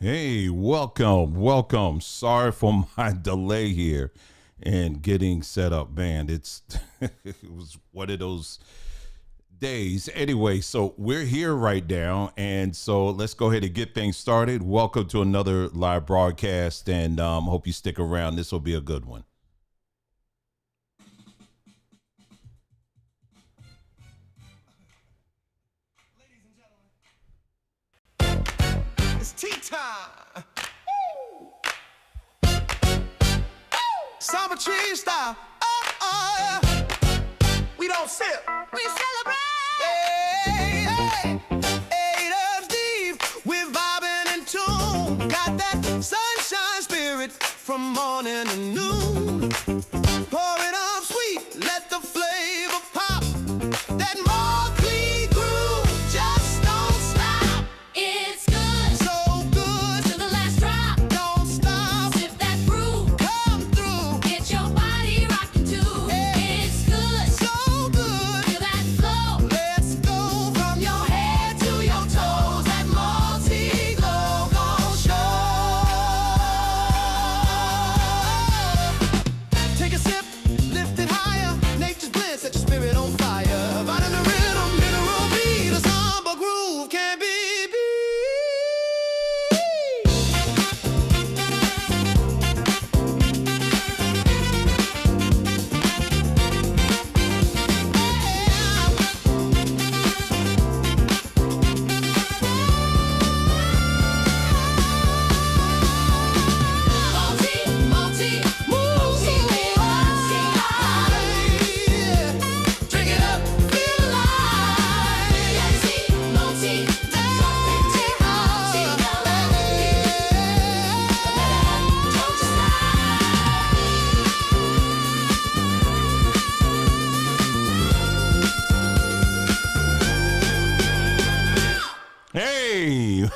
Hey, welcome. Sorry for my delay here and getting set up, man. It's it was one of those days. Anyway, so we're here right now, and so let's go ahead and get things started. Welcome to another live broadcast, and hope you stick around. This will be a good one. It's tea time. Summer tree style. Yeah. We don't sip. We celebrate. Hey, hey. Eight of Steve. We're vibing in tune. Got that sunshine spirit from morning to noon. Pour it up sweet. Let the flavor pop. That Markley groove just don't stop. It's good So good. to the last drop. Don't stop. Sip that brew. Come through. Get your body rocking too. Hey. It's good. So good. Feel that flow. Let's go from Your head to your toes. that multi-glow show. Take a sip, lift it higher. Nature's blend, set your spirit on fire. Vitamin rhythm, mineral beat, a samba groove can't be beat. Multi Drink it up, feel alive. multi Hey,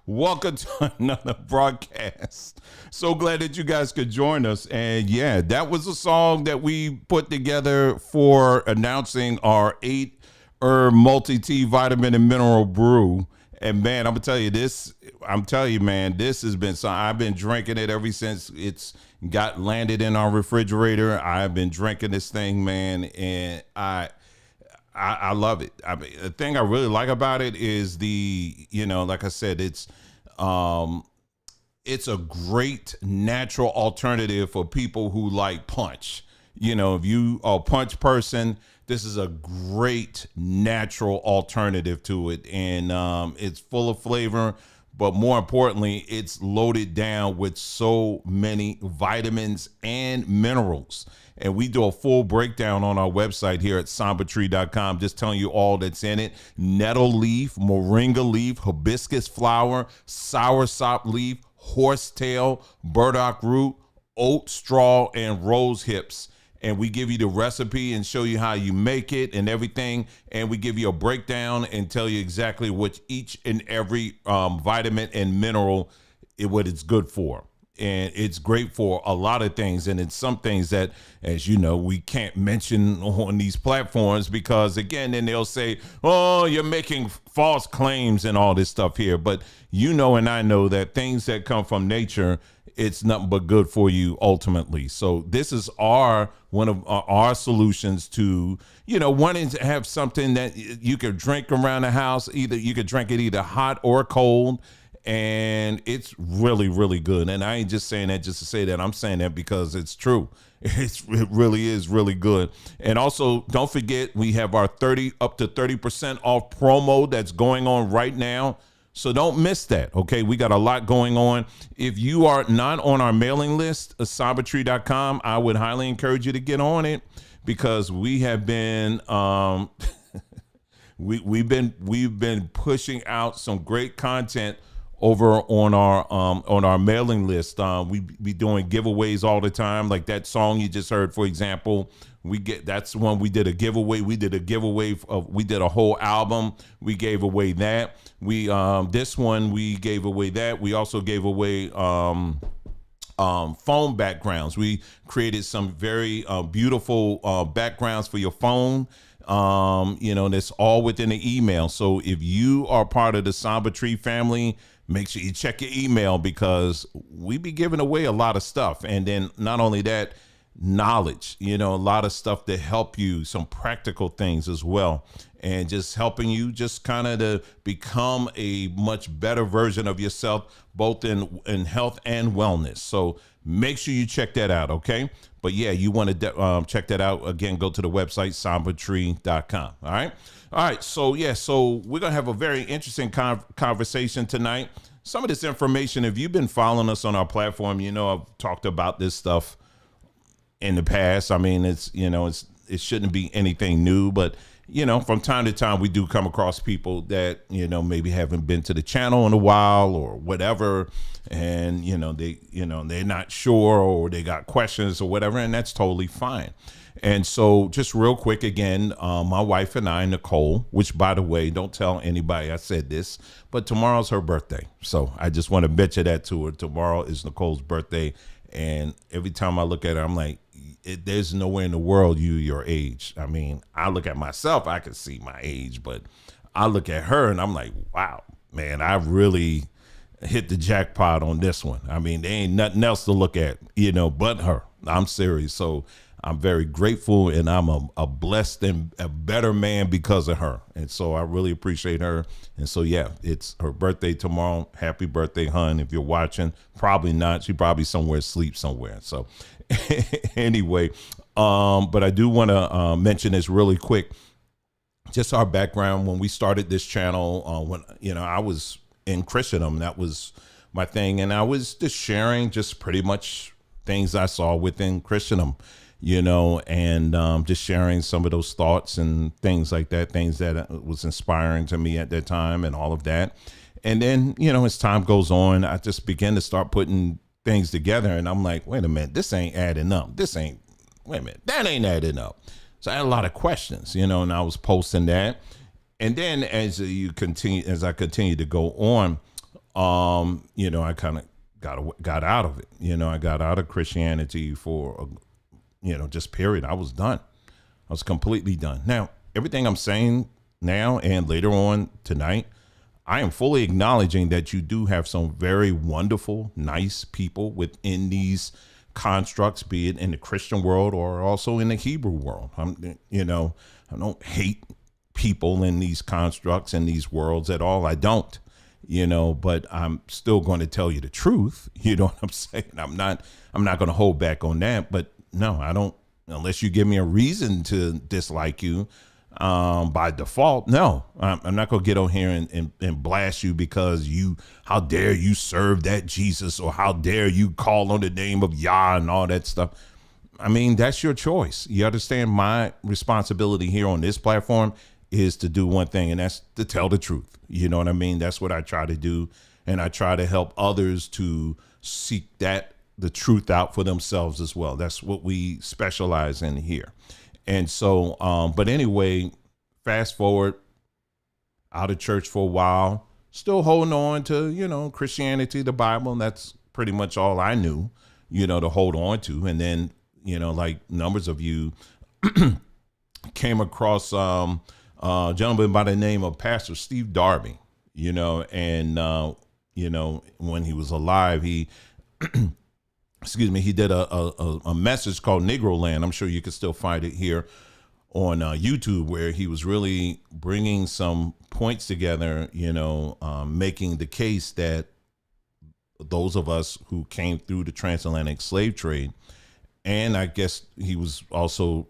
welcome to another broadcast. So glad that you guys could join us. And yeah, that was a song that we put together for announcing our 8 herb multi T vitamin and mineral brew. And man, I'm telling you, man, this has been something. I've been drinking it ever since it's got landed in our refrigerator. I've been drinking this thing, man, and I love it. I mean, the thing I really like about it is like I said, it's a great natural alternative for people who like punch. If you are a punch person, this is a great natural alternative to it. And it's full of flavor, but more importantly, it's loaded down with so many vitamins and minerals. And we do a full breakdown on our website here at sambatree.com, just telling you all that's in it. Nettle leaf, moringa leaf, hibiscus flower, soursop leaf, horsetail, burdock root, oat straw, and rose hips. And we give you the recipe and show you how you make it and everything. And we give you a breakdown and tell you exactly what each and every vitamin and mineral, what it's good for. And it's great for a lot of things. And it's some things that, as you know, we can't mention on these platforms because, again, then they'll say, oh, you're making false claims and all this stuff here. But and I know that things that come from nature, it's nothing but good for you ultimately. So this is one of our solutions to, wanting to have something that you could drink around the house. Either you could drink it either hot or cold. And it's really, really good. And I ain't just saying that just to say that. I'm saying that because it's true. It really is really good. And also, don't forget, we have our up to 30% off promo that's going on right now. So don't miss that. Okay, we got a lot going on. If you are not on our mailing list, sambatree.com, I would highly encourage you to get on it because we have been we've been pushing out some great content over on our mailing list. We be doing giveaways all the time, like that song you just heard, for example. That's when we did a giveaway. We did a whole album. We gave away that. This one we gave away that. We also gave away phone backgrounds. We created some very beautiful backgrounds for your phone That's all within the email. So if you are part of the Samba Tree family, make sure you check your email, because we be giving away a lot of stuff. And then not only that, knowledge, a lot of stuff to help you, some practical things as well, and just helping you just kind of to become a much better version of yourself, both in health and wellness. So make sure you check that out. Okay. But yeah, you want to check that out. Again, go to the website, sambatree.com. All right. All right. So yeah, so we're going to have a very interesting conversation tonight. Some of this information, if you've been following us on our platform, I've talked about this stuff in the past. I mean, it shouldn't be anything new, but from time to time we do come across people that maybe haven't been to the channel in a while or whatever, and they're not sure, or they got questions or whatever, and that's totally fine. And so just real quick again, my wife and I, Nicole, which by the way, don't tell anybody I said this, but tomorrow's her birthday, so I just want to mention that to her. Tomorrow is Nicole's birthday, and every time I look at her, I'm like, there's nowhere in the world your age. I mean, I look at myself, I can see my age, but I look at her and I'm like, wow, man, I really hit the jackpot on this one. I mean, there ain't nothing else to look at, but her. I'm serious. So I'm very grateful, and I'm a blessed and a better man because of her. And so I really appreciate her. And so, yeah, it's her birthday tomorrow. Happy birthday, hun. If you're watching, probably not. She probably somewhere asleep somewhere. So anyway, but I do want to mention this really quick. Just our background. When we started this channel, when I was in Christendom, that was my thing, and I was just sharing just pretty much things I saw within Christendom, and just sharing some of those thoughts and things like that, things that was inspiring to me at that time and all of that. And then, as time goes on, I just began to start putting things together, and I'm like, wait a minute, this ain't adding up. Wait a minute, that ain't adding up. So I had a lot of questions, and I was posting that. And then as I continue to go on, I kind of got out of it. I got out of Christianity for, just period. I was done. I was completely done. Now, everything I'm saying now and later on tonight, I am fully acknowledging that you do have some very wonderful, nice people within these constructs, be it in the Christian world or also in the Hebrew world. I don't hate people in these constructs and these worlds at all. I don't, but I'm still going to tell you the truth. You know what I'm saying? I'm not going to hold back on that. But no, I don't, unless you give me a reason to dislike you. By default, no, I'm not gonna get on here and blast you because how dare you serve that Jesus, or how dare you call on the name of Yah and all that stuff. I mean, that's your choice. You understand? My responsibility here on this platform is to do one thing, and that's to tell the truth. You know what I mean? That's what I try to do, and I try to help others to seek the truth out for themselves as well. That's what we specialize in here. And so, but anyway, fast forward, out of church for a while, still holding on to, Christianity, the Bible. And that's pretty much all I knew, to hold on to. And then, like numbers of you came across a gentleman by the name of Pastor Steve Darby, and, when he was alive, he he did a message called Negro Land. I'm sure you can still find it here on YouTube, where he was really bringing some points together, making the case that those of us who came through the transatlantic slave trade, and I guess he was also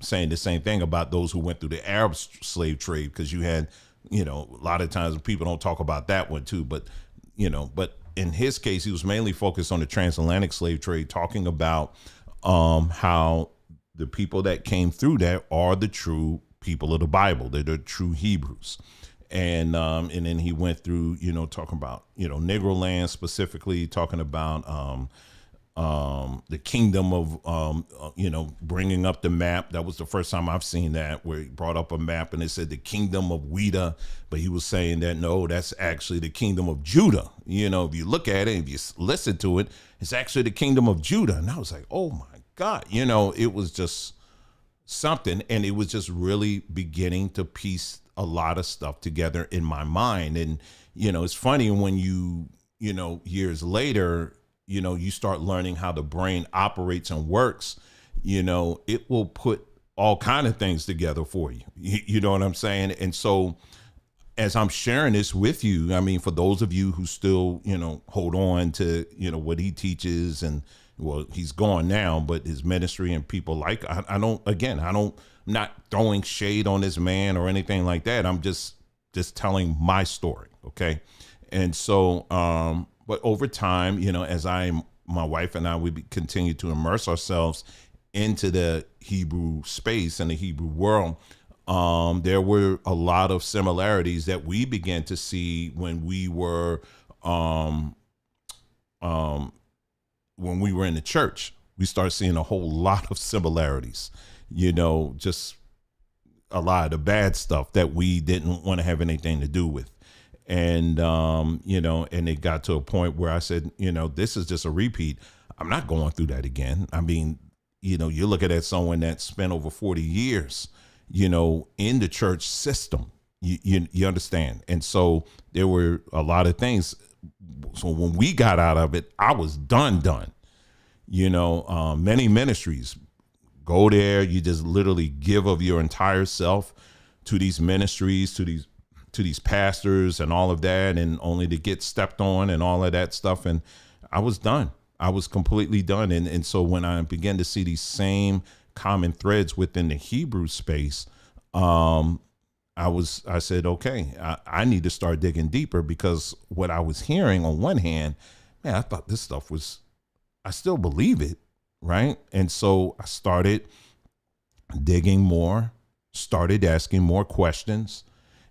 saying the same thing about those who went through the Arab slave trade, because you had, a lot of times people don't talk about that one too, but in his case, he was mainly focused on the transatlantic slave trade, talking about how the people that came through that are the true people of the Bible. They're the true Hebrews. And then he went through, talking about, Negro land, specifically talking about the kingdom of, bringing up the map. That was the first time I've seen that, where he brought up a map and it said the kingdom of Weta, but he was saying that, no, that's actually the kingdom of Judah. If you look at it, if you listen to it, it's actually the kingdom of Judah. And I was like, oh my God, it was just, something, and it was just really beginning to piece a lot of stuff together in my mind. And it's funny when years later, you start learning how the brain operates and works. It will put all kind of things together for you. You know what I'm saying? And so as I'm sharing this with you, I mean, for those of you who still, hold on to, what he teaches, and well, he's gone now, but his ministry and people I'm not throwing shade on this man or anything like that. I'm just telling my story. Okay. And so, but over time, as my wife and I, we continue to immerse ourselves into the Hebrew space and the Hebrew world. There were a lot of similarities that we began to see when we were in the church. We started seeing a whole lot of similarities, just a lot of the bad stuff that we didn't want to have anything to do with. And, and it got to a point where I said, this is just a repeat. I'm not going through that again. I mean, you're looking at someone that spent over 40 years, in the church system, you understand. And so there were a lot of things. So when we got out of it, I was done. Many ministries go there. You just literally give of your entire self to these ministries, to these pastors and all of that, and only to get stepped on and all of that stuff. And I was done. I was completely done. And so when I began to see these same common threads within the Hebrew space, I said, okay, I need to start digging deeper, because what I was hearing on one hand, man, I thought this stuff I still believe it. Right. And so I started digging more, started asking more questions.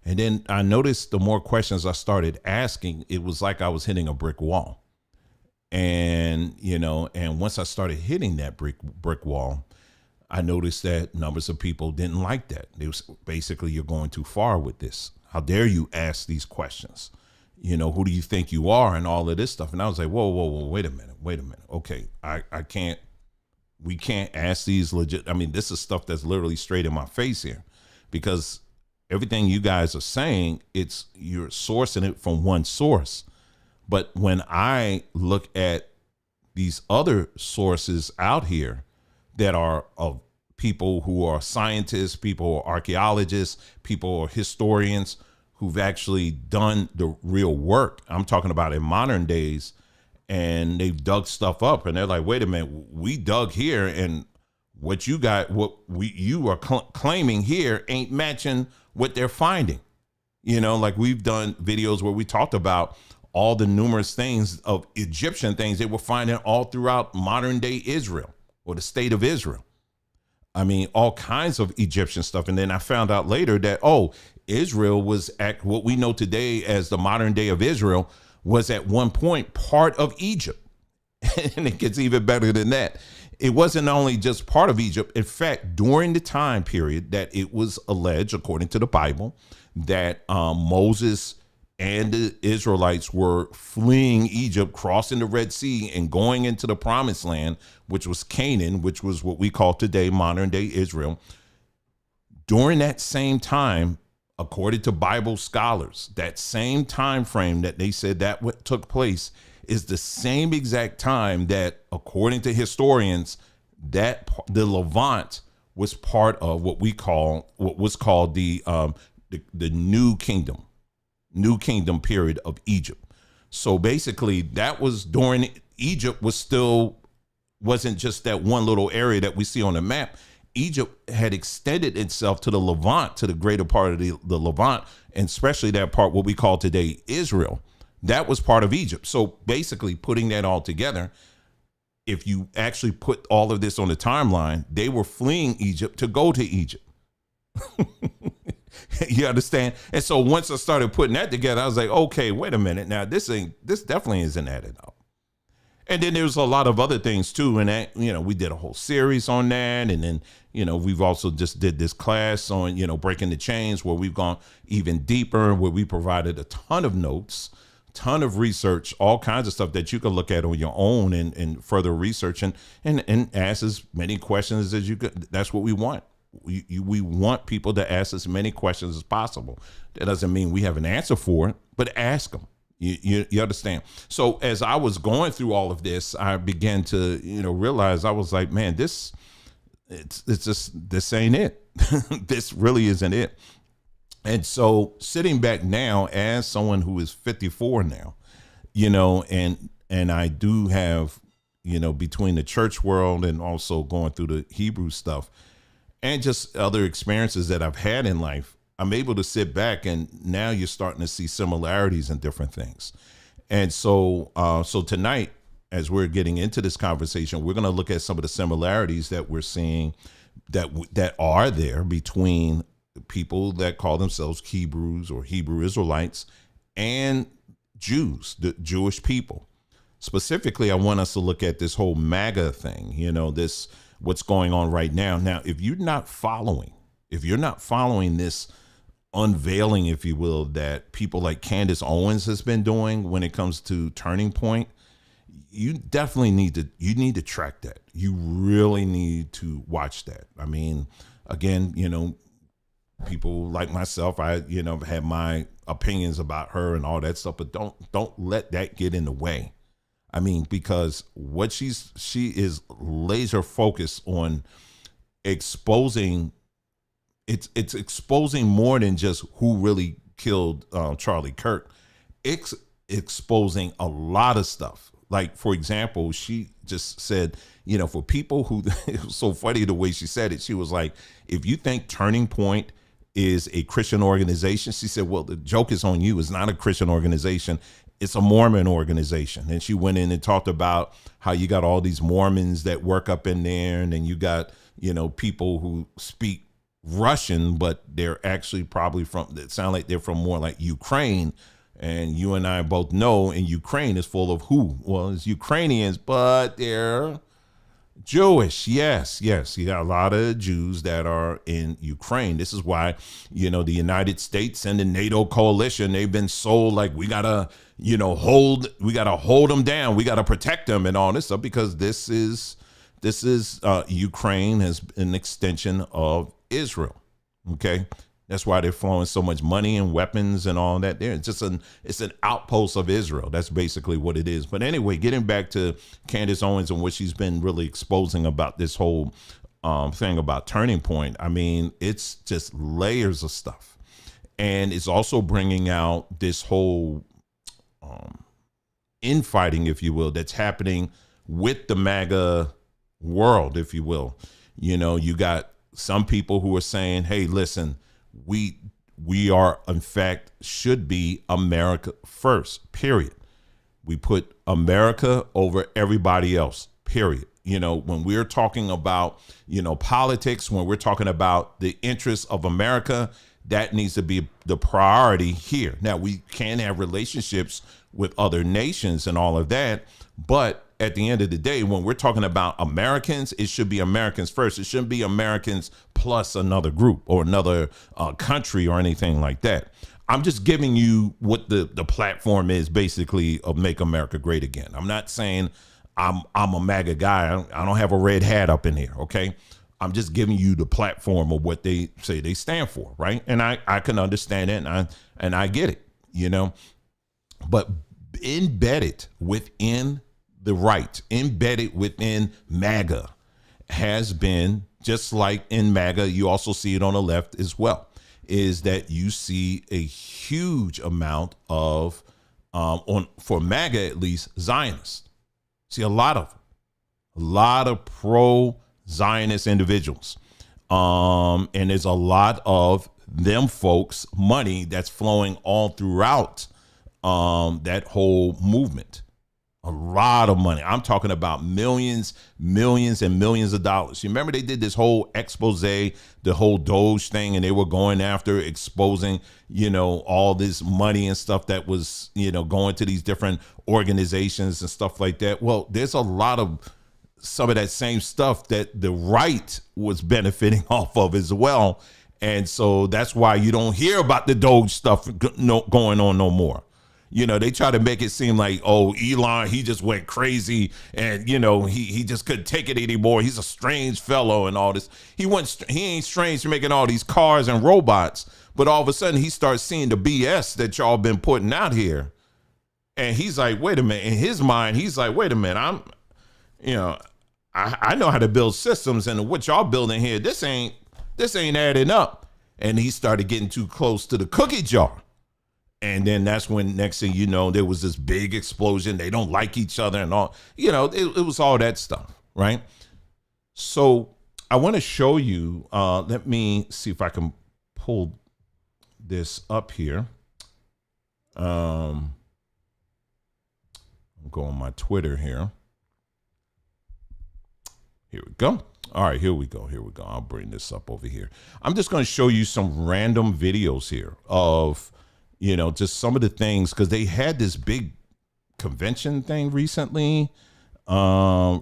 And then I noticed the more questions I started asking, it was like I was hitting a brick wall. And, and once I started hitting that brick wall, I noticed that numbers of people didn't like that. It was basically, you're going too far with this. How dare you ask these questions? Who do you think you are, and all of this stuff. And I was like, whoa, wait a minute. Okay. We can't ask these legit. I mean, this is stuff that's literally straight in my face here, because everything you guys are saying, you're sourcing it from one source. But when I look at these other sources out here that are of people who are scientists, people who are archaeologists, people who are historians who've actually done the real work, I'm talking about in modern days, and they've dug stuff up, and they're like, wait a minute, we dug here, and what you got, you are claiming here ain't matching what they're finding. Like we've done videos where we talked about all the numerous things of Egyptian things they were finding all throughout modern day Israel, or the state of Israel. I mean, all kinds of Egyptian stuff. And then I found out later that, Israel was at what we know today as the modern day of Israel, was at one point part of Egypt. And it gets even better than that. It wasn't only just part of Egypt. In fact, during the time period that it was alleged, according to the Bible, that Moses and the Israelites were fleeing Egypt, crossing the Red Sea, and going into the promised land, which was Canaan, which was what we call today modern day Israel. During that same time, according to Bible scholars, that same time frame that they said that what took place is the same exact time that, according to historians, that the Levant was part of what was called the New Kingdom period of Egypt. So basically, that was during Egypt wasn't just that one little area that we see on the map. Egypt had extended itself to the Levant, to the greater part of the Levant, and especially that part, what we call today Israel. That was part of Egypt. So basically, putting that all together, if you actually put all of this on the timeline, they were fleeing Egypt to go to Egypt. You understand? And so once I started putting that together, I was like, okay, wait a minute. Now this definitely isn't added up. And then there's a lot of other things too. And that, we did a whole series on that. And then, we've also just did this class on, breaking the chains, where we've gone even deeper, where we provided a ton of notes, ton of research, all kinds of stuff that you can look at on your own and further research and ask as many questions as you could. That's what we want. We want people to ask as many questions as possible. That doesn't mean we have an answer for it, but ask them. You understand? So as I was going through all of this, I began to, realize, I was like, man, it's just, this ain't it. This really isn't it. And so sitting back now as someone who is 54 now, and I do have, between the church world and also going through the Hebrew stuff and just other experiences that I've had in life, I'm able to sit back, and now you're starting to see similarities in different things. And so, so tonight, as we're getting into this conversation, we're going to look at some of the similarities that we're seeing that are there between people that call themselves Hebrews or Hebrew Israelites and Jews, the Jewish people. Specifically, I want us to look at this whole MAGA thing, this, what's going on right now. Now, if you're not following this unveiling, if you will, that people like Candace Owens has been doing when it comes to Turning Point, you definitely need to track that. You really need to watch that. I mean, again, people like myself, I, have my opinions about her and all that stuff, but don't let that get in the way. I mean, because what she is laser focused on exposing. It's exposing more than just who really killed Charlie Kirk. It's exposing a lot of stuff. Like, for example, she just said, for people who, it was so funny the way she said it. She was like, if you think Turning Point is a Christian organization, she said, well, the joke is on you. It's not a Christian organization. It's a Mormon organization. And she went in and talked about how you got all these Mormons that work up in there. And then you got, people who speak Russian, but they're actually probably that sound like they're from more like Ukraine. And you and I both know, in Ukraine is full of who? Well, it's Ukrainians, but they're Jewish. Yes. You got a lot of Jews that are in Ukraine. This is why, the United States and the NATO coalition, they've been sold like, we gotta, hold them down. We gotta protect them and all this stuff, because this is Ukraine as an extension of Israel. Okay. That's why they're flowing so much money and weapons and all that there. It's an outpost of Israel. That's basically what it is. But anyway, getting back to Candace Owens and what she's been really exposing about this whole thing about Turning Point. I mean, it's just layers of stuff. And it's also bringing out this whole infighting, if you will, that's happening with the MAGA world, if you will. You got some people who are saying, hey, listen, we are, in fact, should be America first, period. We put America over everybody else, period. When we're talking about, politics, when we're talking about the interests of America, that needs to be the priority here. Now, we can have relationships with other nations and all of that, but at the end of the day, when we're talking about Americans, it should be Americans first. It shouldn't be Americans plus another group or another country or anything like that. I'm just giving you what the platform is, basically, of Make America Great Again. I'm not saying I'm a MAGA guy. I don't have a red hat up in here. OK, I'm just giving you the platform of what they say they stand for. Right. And I can understand it. And I get it, but embedded within the right, embedded within MAGA, has been, just like in MAGA, you also see it on the left as well, is that you see a huge amount of, for MAGA at least, Zionists. See a lot of pro-Zionist individuals. And there's a lot of them folks' money that's flowing all throughout that whole movement. A lot of money. I'm talking about millions and millions of dollars. You remember they did this whole expose, the whole Doge thing, and they were going after exposing, all this money and stuff that was, going to these different organizations and stuff like that. Well, there's a lot of some of that same stuff that the right was benefiting off of as well. And so that's why you don't hear about the Doge stuff going on no more. You know, they try to make it seem like, oh, Elon, he just went crazy and, you know, he just couldn't take it anymore. He's a strange fellow and all this. He ain't strange for making all these cars and robots, but all of a sudden he starts seeing the BS that y'all been putting out here. And he's like, wait a minute. In his mind, he's like, wait a minute. I know how to build systems, and what y'all building here, this ain't adding up. And he started getting too close to the cookie jar. And then that's when, next thing you know, there was this big explosion. They don't like each other and all, you know, it was all that stuff, right? So I want to show you, let me see if I can pull this up here. I'll go on my Twitter here. Here we go. All right, here we go. I'll bring this up over here. I'm just going to show you some random videos here of, you know, just some of the things, because they had this big convention thing recently. Trying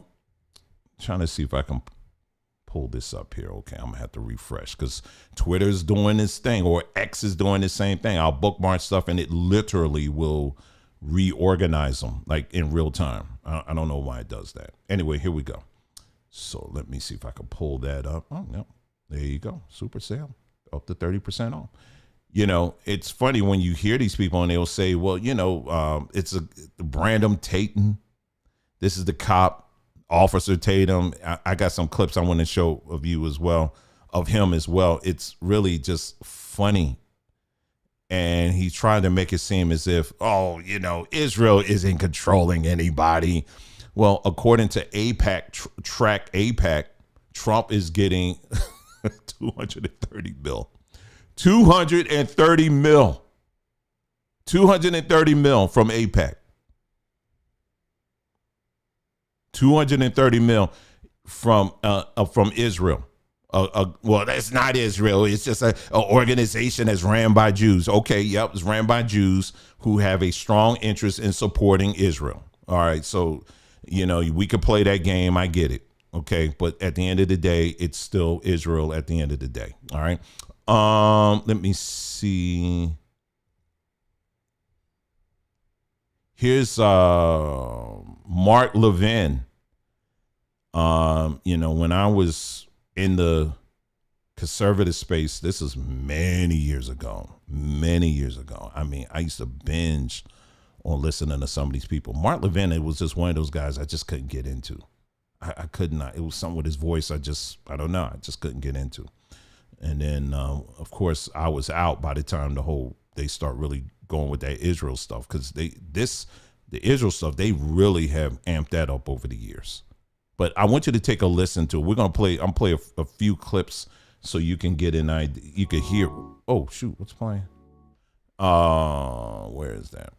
to see if I can pull this up here. Okay, I'm gonna have to refresh because Twitter's doing this thing, or X is doing the same thing. I'll bookmark stuff and it literally will reorganize them like in real time. I don't know why it does that. Anyway, here we go. So let me see if I can pull that up. Oh, no, there you go. Super sale up to 30% off. You know, it's funny when you hear these people and they'll say, well, you know, it's Brandon Tatum. This is the cop, Officer Tatum. I got some clips I want to show of you as well, of him as well. It's really just funny. And he's trying to make it seem as if, oh, you know, Israel isn't controlling anybody. Well, according to AIPAC, Track AIPAC, Trump is getting 230 mil. 230 mil. 230 mil from AIPAC. 230 mil from Israel. Well, that's not Israel. It's just an organization that's ran by Jews. Okay, yep, it's ran by Jews who have a strong interest in supporting Israel. All right, so, you know, we could play that game. I get it. Okay, but at the end of the day, it's still Israel at the end of the day. All right. Let me see. Here's Mark Levin. You know, when I was in the conservative space, this is many years ago. I mean, I used to binge on listening to some of these people. Mark Levin, it was just one of those guys I just couldn't get into. I could not. It was something with his voice. I don't know. I just couldn't get into. And then, of course, I was out by the time they start really going with that Israel stuff, because the Israel stuff, they really have amped that up over the years. But I want you to take a listen to it. I'm play a few clips so you can get an idea. You can hear. Oh shoot, what's playing? Where is that?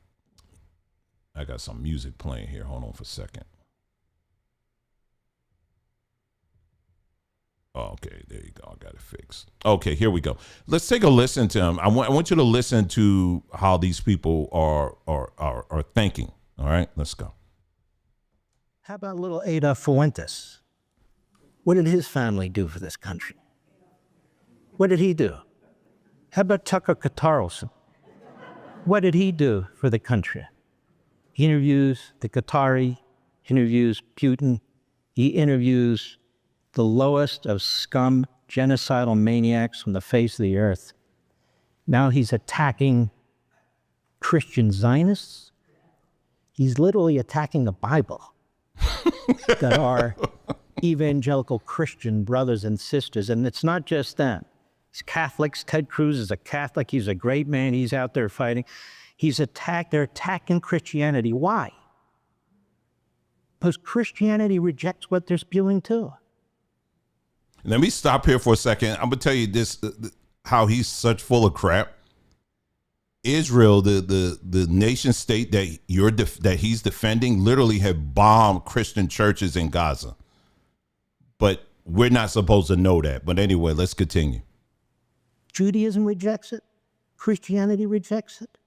I got some music playing here. Hold on for a second. Oh, okay, there you go. I got it fixed. Okay, here we go. Let's take a listen to him. I want you to listen to how these people are thinking. All right, let's go. How about little Ada Fuentes? What did his family do for this country? What did he do? How about Tucker Carlson? What did he do for the country? He interviews the Qatari, interviews Putin, he interviews the lowest of scum, genocidal maniacs from the face of the earth. Now he's attacking Christian Zionists. He's literally attacking the Bible that are evangelical Christian brothers and sisters. And it's not just that. It's Catholics. Ted Cruz is a Catholic. He's a great man. He's out there fighting. They're attacking Christianity. Why? Because Christianity rejects what they're spewing too. Let me stop here for a second. I'm gonna tell you this: how he's such full of crap. Israel, the nation state that he's defending, literally have bombed Christian churches in Gaza. But we're not supposed to know that. But anyway, let's continue. Judaism rejects it. Christianity rejects it.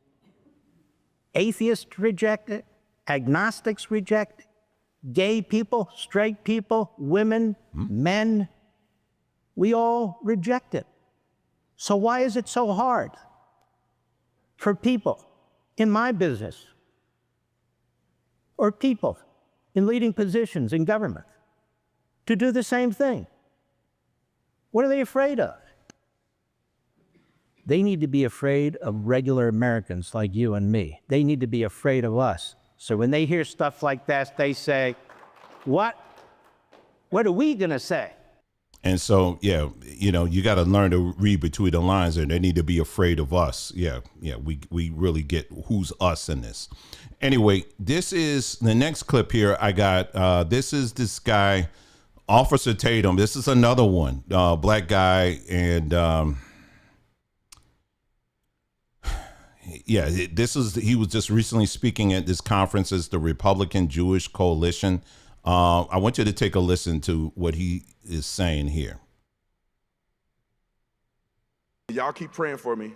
Atheists reject it. Agnostics reject it. Gay people, straight people, women, men. We all reject it. So why is it so hard for people in my business or people in leading positions in government to do the same thing? What are they afraid of? They need to be afraid of regular Americans like you and me. They need to be afraid of us. So when they hear stuff like that, they say, what? What are we going to say? And so, yeah, you know, you got to learn to read between the lines, and they need to be afraid of us. Yeah, we really get who's us in this. Anyway, this is the next clip here I got. This is this guy, Officer Tatum. This is another one, black guy. And yeah, he was just recently speaking at this conference as the Republican Jewish Coalition. I want you to take a listen to what he is saying here. Y'all keep praying for me.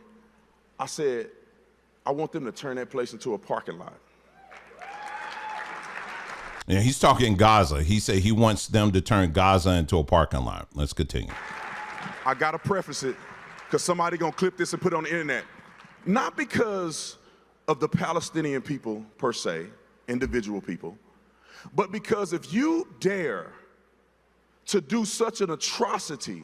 I said, I want them to turn that place into a parking lot. Yeah, he's talking Gaza. He said he wants them to turn Gaza into a parking lot. Let's continue. I got to preface it because somebody going to clip this and put it on the internet. Not because of the Palestinian people per se, individual people, but because if you dare to do such an atrocity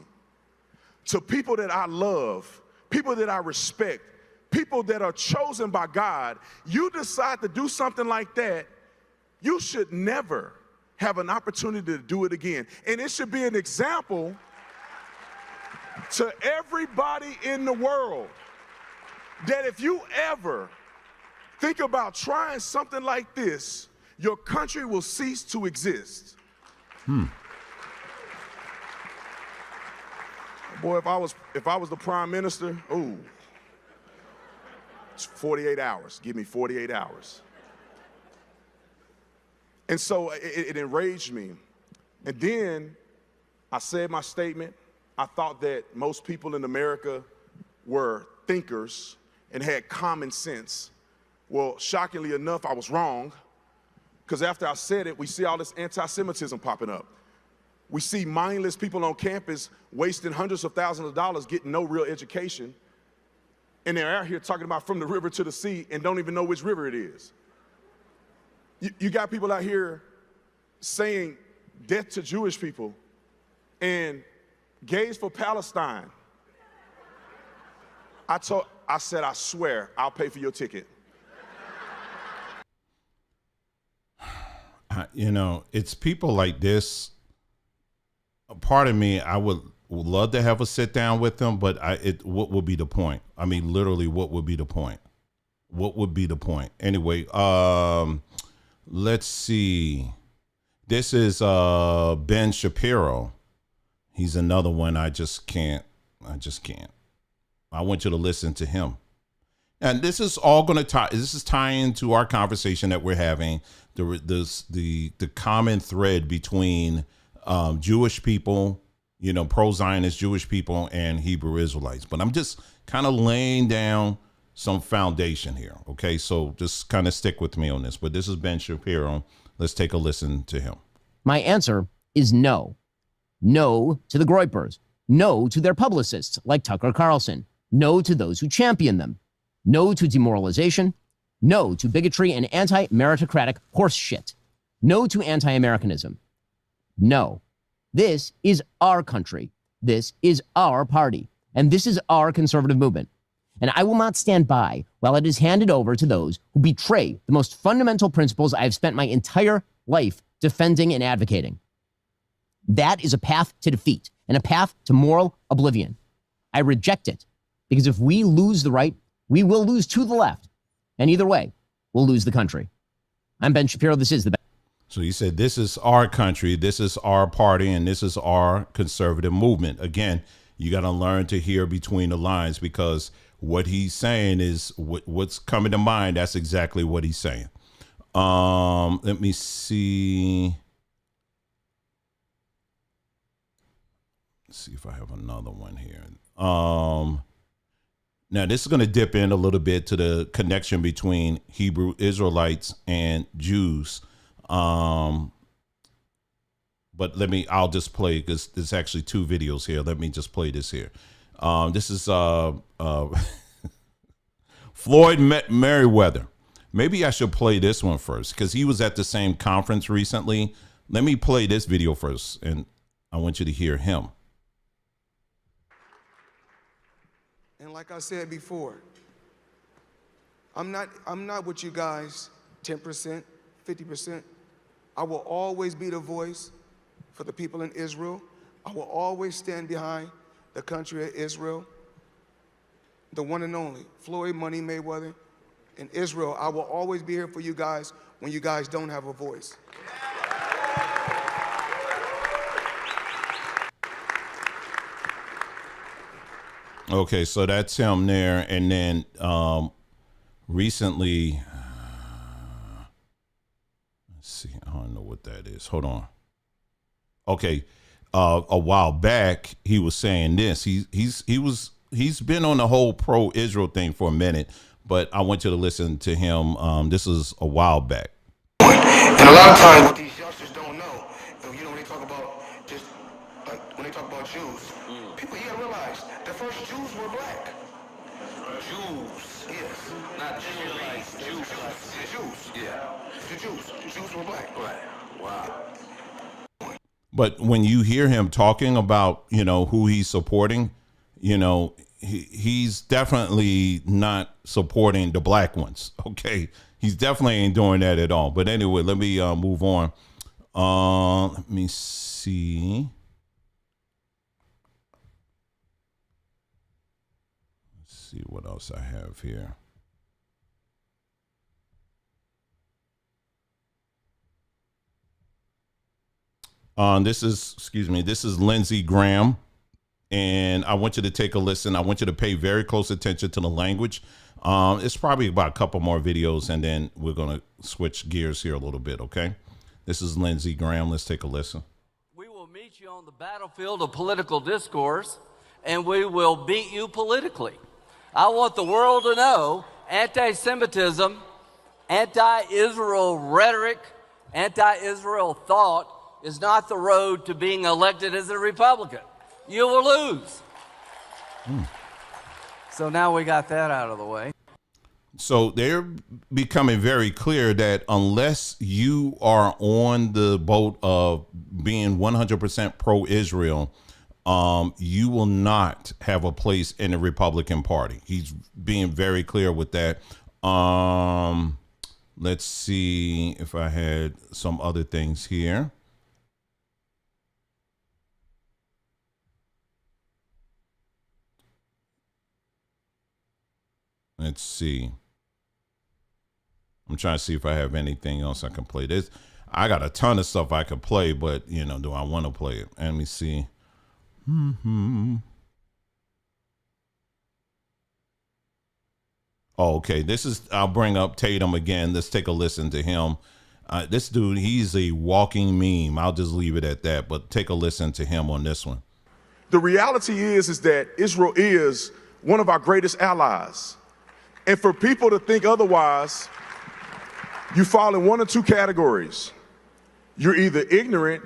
to people that I love, people that I respect, people that are chosen by God, you decide to do something like that, you should never have an opportunity to do it again. And it should be an example to everybody in the world that if you ever think about trying something like this, your country will cease to exist. Boy, if I was the prime minister, ooh, it's 48 hours. Give me 48 hours. And so it enraged me. And then I said my statement. I thought that most people in America were thinkers and had common sense. Well, shockingly enough, I was wrong. Because after I said it, we see all this anti-Semitism popping up. We see mindless people on campus wasting hundreds of thousands of dollars getting no real education. And they're out here talking about from the river to the sea and don't even know which river it is. You got people out here saying death to Jewish people and gays for Palestine. I said, I swear, I'll pay for your ticket. You know, it's people like this. Part of me, I would love to have a sit down with them, but what would be the point? I mean, literally, what would be the point? What would be the point? Anyway, let's see. This is Ben Shapiro. He's another one I just can't. I want you to listen to him. And this is all going to tie. This is tying to our conversation that we're having. The common thread between Jewish people, you know, pro-Zionist Jewish people, and Hebrew Israelites. But I'm just kind of laying down some foundation here. Okay, so just kind of stick with me on this. But this is Ben Shapiro. Let's take a listen to him. My answer is no. No to the Groypers. No to their publicists like Tucker Carlson. No to those who champion them. No to demoralization. No to bigotry and anti-meritocratic horse shit. No to anti-Americanism. No. This is our country. This is our party. And this is our conservative movement. And I will not stand by while it is handed over to those who betray the most fundamental principles I have spent my entire life defending and advocating. That is a path to defeat and a path to moral oblivion. I reject it because if we lose the right, we will lose to the left. And either way, we'll lose the country. I'm Ben Shapiro. This is the Ben. So he said, this is our country, this is our party, and this is our conservative movement. Again, you got to learn to hear between the lines, because what he's saying is what's coming to mind. That's exactly what he's saying. Let me see. Let's see if I have another one here. Now, this is going to dip in a little bit to the connection between Hebrew Israelites and Jews. But I'll just play, because there's actually two videos here. Let me just play this here. This is Floyd Merriweather. Maybe I should play this one first because he was at the same conference recently. Let me play this video first, and I want you to hear him. And like I said before, I'm not with you guys 10%, 50%. I will always be the voice for the people in Israel. I will always stand behind the country of Israel, the one and only Floyd Money Mayweather in Israel. I will always be here for you guys when you guys don't have a voice. Okay, so that's him there. And then recently, let's see, I don't know what that is. Hold on. Okay, a while back, he was saying this. He's been on the whole pro-Israel thing for a minute, but I want you to listen to him. This is a while back. And a lot of times, what these youngsters don't know, you know, when they talk about just like when they talk about Jews, people, you gotta realize the first Jews were black. Jews, yes, not Israelites. Jews, yeah, Jews, yeah, the Jews. The Jews were black. Right. Wow. But when you hear him talking about, you know, who he's supporting, you know, he's definitely not supporting the black ones. Okay. He's definitely ain't doing that at all. But anyway, let me move on. Let me see. Let's see what else I have here. This is Lindsey Graham, and I want you to take a listen. I want you to pay very close attention to the language. It's probably about a couple more videos, and then we're going to switch gears here a little bit, okay? This is Lindsey Graham. Let's take a listen. We will meet you on the battlefield of political discourse, and we will beat you politically. I want the world to know anti-Semitism, anti-Israel rhetoric, anti-Israel thought is not the road to being elected as a Republican. You will lose. So now we got that out of the way. So they're becoming very clear that unless you are on the boat of being 100% pro-Israel, you will not have a place in the Republican Party. He's being very clear with that. Let's see if I had some other things here. Let's see. I'm trying to see if I have anything else I can play. I got a ton of stuff I could play, but, you know, do I want to play it? Let me see. Oh, okay. I'll bring up Tatum again. Let's take a listen to him. This dude, he's a walking meme. I'll just leave it at that, but take a listen to him on this one. The reality is that Israel is one of our greatest allies. And for people to think otherwise, you fall in one or two categories. You're either ignorant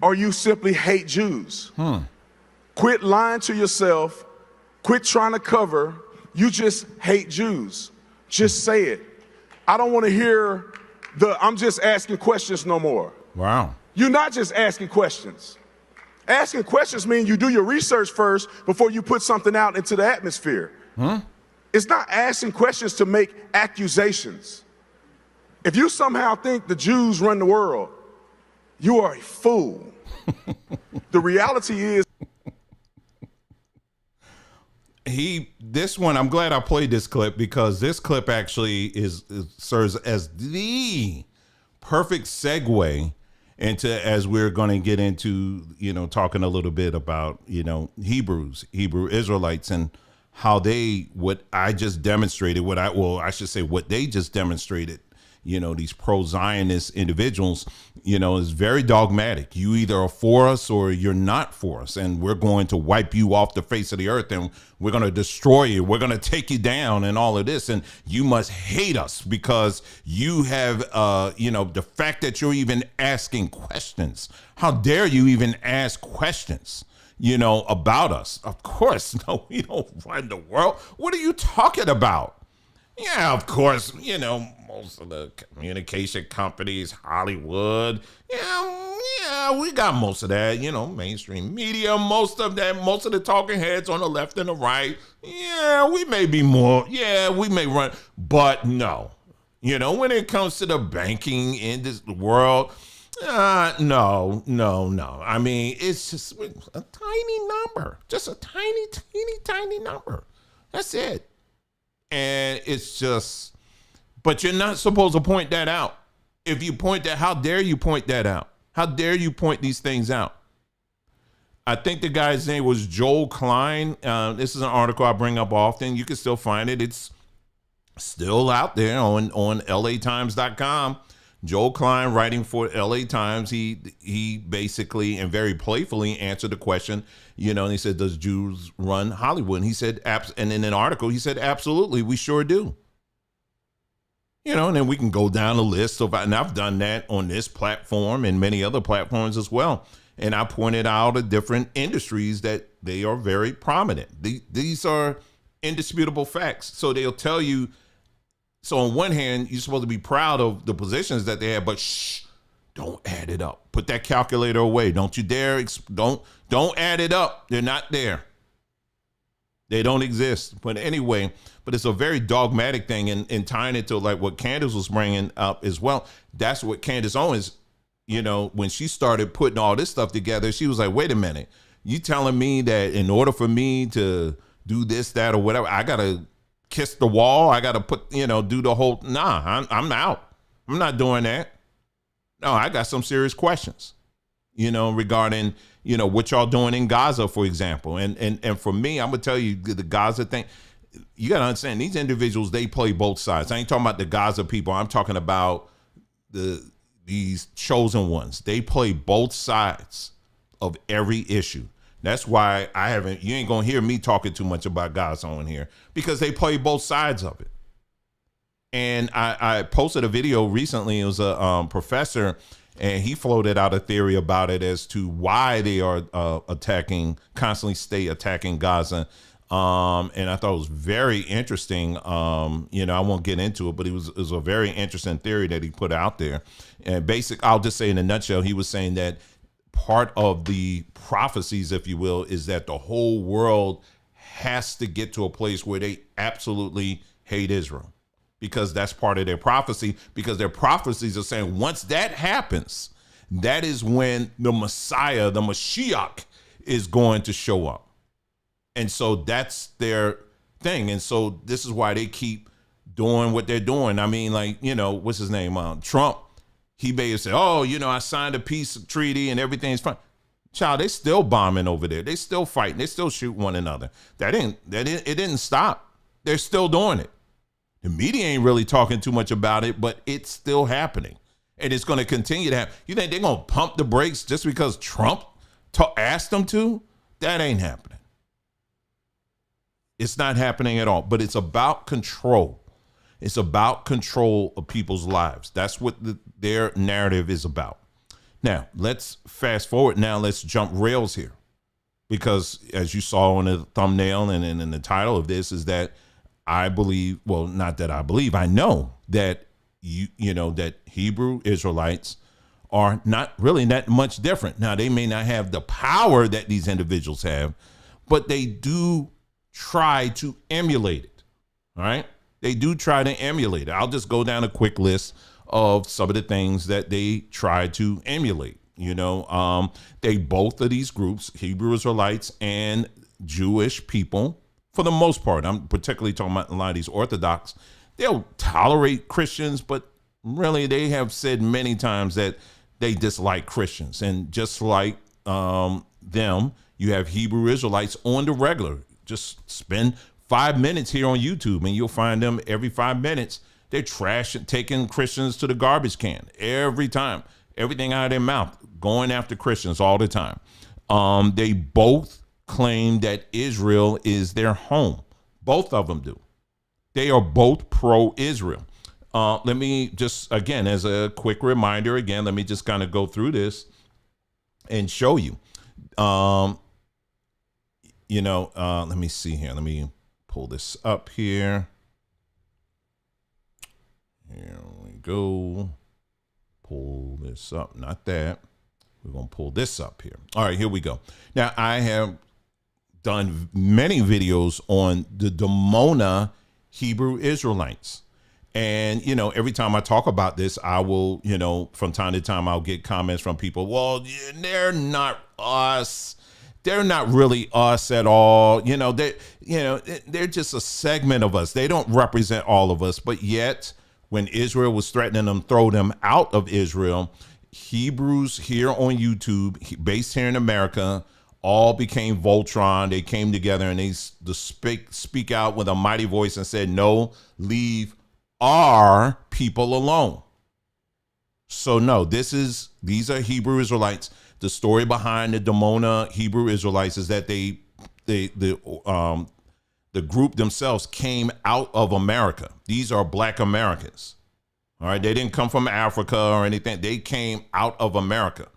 or you simply hate Jews. Quit lying to yourself. Quit trying to cover. You just hate Jews. Just say it. I don't want to hear I'm just asking questions no more. Wow. You're not just asking questions. Asking questions means you do your research first before you put something out into the atmosphere. It's not asking questions to make accusations. If you somehow think the Jews run the world, you are a fool. The reality is this one, I'm glad I played this clip because this clip actually serves as the perfect segue into, as we're going to get into, you know, talking a little bit about, you know, Hebrew Israelites and how what I just demonstrated, what they just demonstrated, you know, these pro-Zionist individuals, you know, is very dogmatic. You either are for us or you're not for us. And we're going to wipe you off the face of the earth and we're going to destroy you. We're going to take you down and all of this. And you must hate us because you have, you know, the fact that you're even asking questions. How dare you even ask questions, you know, about us? Of course, no, we don't run the world. What are you talking about? Yeah, of course, most of the communication companies, Hollywood, yeah, we got most of that, mainstream media, most of the talking heads on the left and the right. Yeah, we may be more, we may run, but no. When it comes to the banking in this world, no. I mean, it's just a tiny number, just a tiny number. That's it. And it's just, but you're not supposed to point that out. If you point that, how dare you point that out? How dare you point these things out? I think the guy's name was Joel Klein. This is an article I bring up often. You can still find it. It's still out there on latimes.com. Joel Klein, writing for LA Times, he basically and very playfully answered the question, and he said, does Jews run Hollywood? And he said, and in an article, he said, absolutely, we sure do. And then we can go down a list of, and I've done that on this platform and many other platforms as well. And I pointed out the different industries that they are very prominent. These are indisputable facts. So they'll tell you. So on one hand, you're supposed to be proud of the positions that they have, but don't add it up. Put that calculator away. Don't you dare. Don't add it up. They're not there. They don't exist. But anyway, but it's a very dogmatic thing, and tying it to like what Candace was bringing up as well. That's what Candace Owens, when she started putting all this stuff together, she was like, wait a minute. You telling me that in order for me to do this, that, or whatever, I got to kiss the wall. I got to put, do the whole, I'm out. I'm not doing that. No, I got some serious questions, regarding, what y'all doing in Gaza, for example. And for me, I'm going to tell you the Gaza thing. You got to understand, these individuals, they play both sides. I ain't talking about the Gaza people. I'm talking about these chosen ones. They play both sides of every issue. That's why you ain't gonna hear me talking too much about Gaza on here, because they play both sides of it. And I posted a video recently. It was a professor, and he floated out a theory about it as to why they are constantly stay attacking Gaza. And I thought it was very interesting. I won't get into it, but it was a very interesting theory that he put out there. And I'll just say in a nutshell, he was saying that part of the prophecies, if you will, is that the whole world has to get to a place where they absolutely hate Israel, because that's part of their prophecy, because their prophecies are saying once that happens, that is when the Messiah, the Mashiach, is going to show up. And so that's their thing. And so this is why they keep doing what they're doing. I mean, like, what's his name? Trump. He may have said, I signed a peace treaty and everything's fine. Child, they still bombing over there. They still fighting. They still shoot one another. It didn't stop. They're still doing it. The media ain't really talking too much about it, but it's still happening. And it's going to continue to happen. You think they're going to pump the brakes just because Trump asked them to? That ain't happening. It's not happening at all. But it's about control. It's about control of people's lives. That's what their narrative is about. Now, let's fast forward. Now, let's jump rails here. Because as you saw on the thumbnail and in the title of this is that I believe, well, not that I believe, I know that that Hebrew Israelites are not really that much different. Now, they may not have the power that these individuals have, but they do try to emulate it. All right. They do try to emulate it. I'll just go down a quick list of some of the things that they try to emulate. They both of these groups, Hebrew Israelites and Jewish people, for the most part, I'm particularly talking about a lot of these Orthodox, they'll tolerate Christians, but really they have said many times that they dislike Christians. And just like them, you have Hebrew Israelites on the regular. Just spend 5 minutes here on YouTube and you'll find them every 5 minutes. They're taking Christians to the garbage can every time. Everything out of their mouth, going after Christians all the time. They both claim that Israel is their home. Both of them do. They are both pro-Israel. Let me just, again, as a quick reminder, let me just kind of go through this and show you. Let me see here. Let me pull this up here. Here we go. Pull this up. Not that. We're going to pull this up here. All right, here we go. Now, I have done many videos on the Dimona Hebrew Israelites. And, you know, every time I talk about this, I will, you know, from time to time, I'll get comments from people. Well, they're not us. They're not really us at all. You know, they're just a segment of us. They don't represent all of us. But yet, when Israel was threatening them, throw them out of Israel, Hebrews here on YouTube, based here in America, all became Voltron. They came together and they speak out with a mighty voice and said, no, leave our people alone. So no, these are Hebrew Israelites. The story behind the Dimona Hebrew Israelites is that the group themselves came out of America. These are Black Americans. All right, they didn't come from Africa or anything. They came out of America.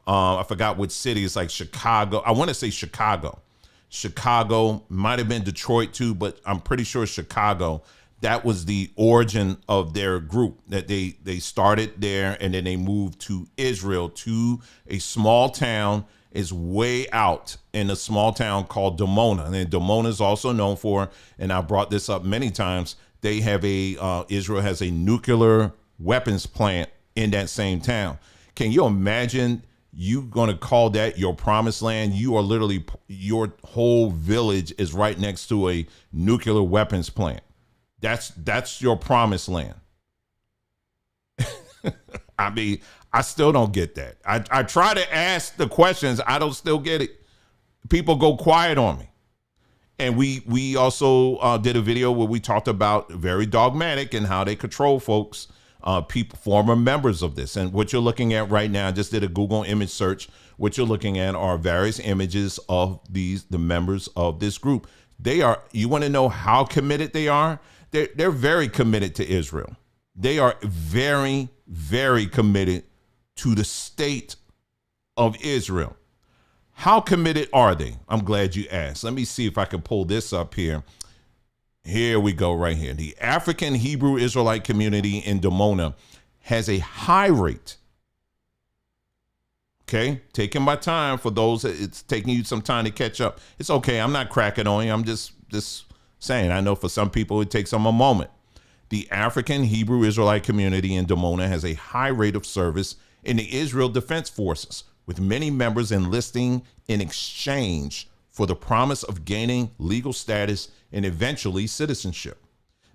I forgot which city. It's like Chicago. I want to say Chicago. Chicago might have been Detroit too, but I'm pretty sure Chicago. That was the origin of their group, that they started there and then they moved to Israel, to a small town. Is way out in a small town called Dimona. And then Dimona is also known for, and I brought this up many times, they have Israel has a nuclear weapons plant in that same town. Can you imagine you going to call that your promised land? You are literally, your whole village is right next to a nuclear weapons plant. That's your promised land. I mean, I still don't get that. I try to ask the questions. I don't still get it. People go quiet on me. And we also did a video where we talked about very dogmatic and how they control folks, people, former members of this. And what you're looking at right now, I just did a Google image search. What you're looking at are various images of the members of this group. You want to know how committed they are? They're very committed to Israel. They are very, very committed to the state of Israel. How committed are they? I'm glad you asked. Let me see if I can pull this up here. Here we go right here. The African Hebrew Israelite community in Dimona has a high rate. Okay, taking my time for those. It's taking you some time to catch up. It's okay. I'm not cracking on you. I'm just saying. I know for some people it takes them a moment. The African Hebrew Israelite community in Dimona has a high rate of service in the Israel Defense Forces, with many members enlisting in exchange for the promise of gaining legal status and eventually citizenship.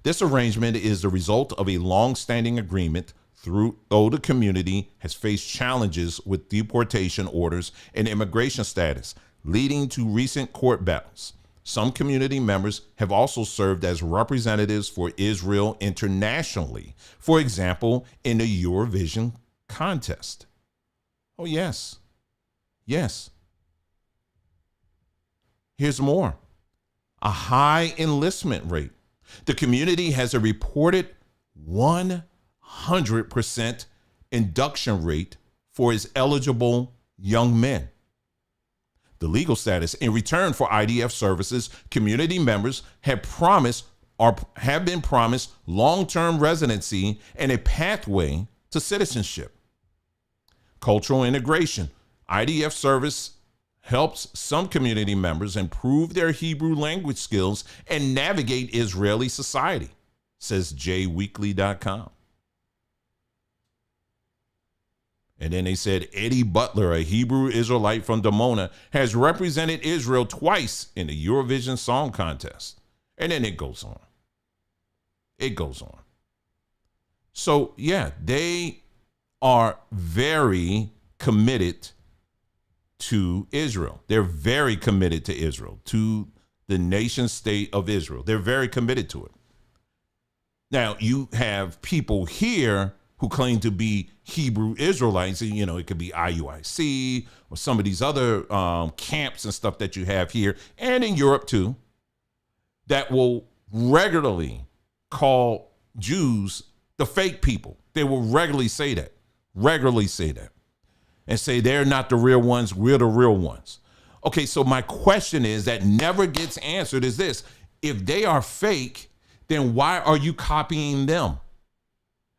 This arrangement is the result of a long-standing agreement though the community has faced challenges with deportation orders and immigration status, leading to recent court battles. Some community members have also served as representatives for Israel internationally, for example, in the Eurovision contest. Oh, yes. Yes. Here's more. A high enlistment rate. The community has a reported 100% induction rate for its eligible young men. The legal status. In return for IDF services, community members have been promised long-term residency and a pathway to citizenship. Cultural integration. IDF service helps some community members improve their Hebrew language skills and navigate Israeli society, says jweekly.com. And then they said Eddie Butler, a Hebrew Israelite from Dimona, has represented Israel twice in the Eurovision Song Contest. And then it goes on. It goes on. So, yeah, they are very committed to Israel. They're very committed to Israel, to the nation state of Israel. They're very committed to it. Now, you have people here who claim to be Hebrew Israelites, and, you know, it could be IUIC or some of these other camps and stuff that you have here and in Europe too, that will regularly call Jews the fake people. They will regularly say that, and say they're not the real ones, we're the real ones. Okay, so my question is that never gets answered is this: if they are fake, then why are you copying them?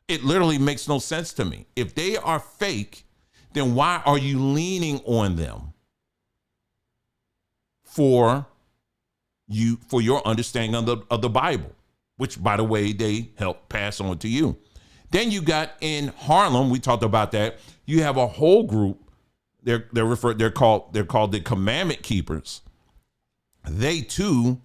It literally makes no sense to me. If they are fake, then why are you leaning on them for your understanding of the Bible, which, by the way, they help pass on to you. Then you got in Harlem, we talked about that. You have a whole group. They're called the Commandment Keepers. They too,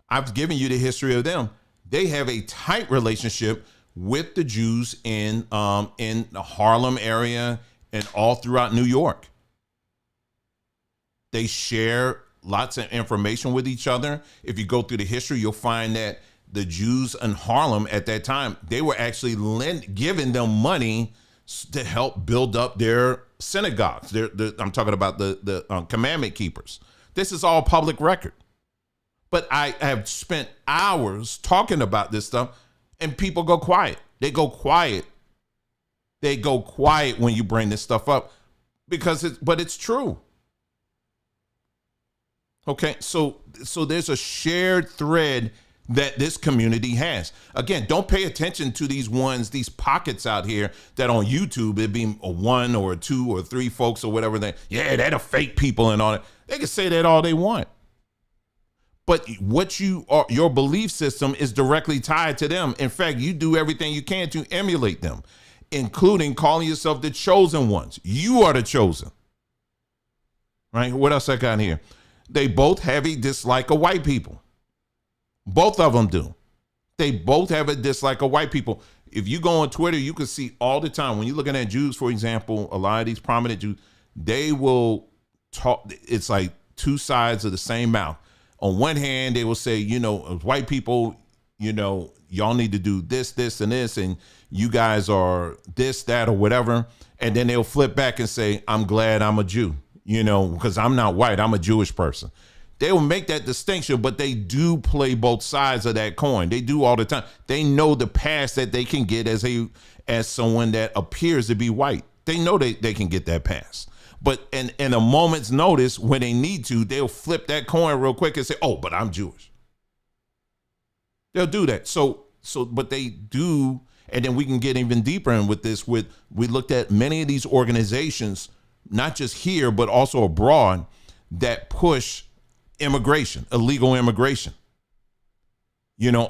I've given you the history of them. They have a tight relationship with the Jews in the Harlem area and all throughout New York. They share lots of information with each other. If you go through the history, you'll find that the Jews in Harlem at that time, they were actually giving them money to help build up their synagogues. I'm talking about the Commandment Keepers. This is all public record. But I have spent hours talking about this stuff, and people go quiet. They go quiet. They go quiet when you bring this stuff up but it's true. Okay, so there's a shared thread that this community has. Again, don't pay attention to these pockets out here that on YouTube, it'd be a 1 or a 2 or 3 folks or whatever. They're the fake people and all that. They can say that all they want. But your belief system is directly tied to them. In fact, you do everything you can to emulate them, including calling yourself the chosen ones. You are the chosen. Right? What else I got here? They both have a dislike of white people. Both of them do. They both have a dislike of white people. If you go on Twitter, you can see all the time, when you're looking at Jews, for example, a lot of these prominent Jews, they will talk. It's like two sides of the same mouth. On one hand, they will say, white people, y'all need to do this, this, and this, and you guys are this, that, or whatever. And then they'll flip back and say, I'm glad I'm a Jew, because I'm not white. I'm a Jewish person. They will make that distinction, but they do play both sides of that coin. They do all the time. They know the pass that they can get as someone that appears to be white. They know they can get that pass. But in a moment's notice, when they need to, they'll flip that coin real quick and say, oh, but I'm Jewish. They'll do that. But they do, and then we can get even deeper in with this. We looked at many of these organizations, not just here, but also abroad, that push immigration, illegal immigration.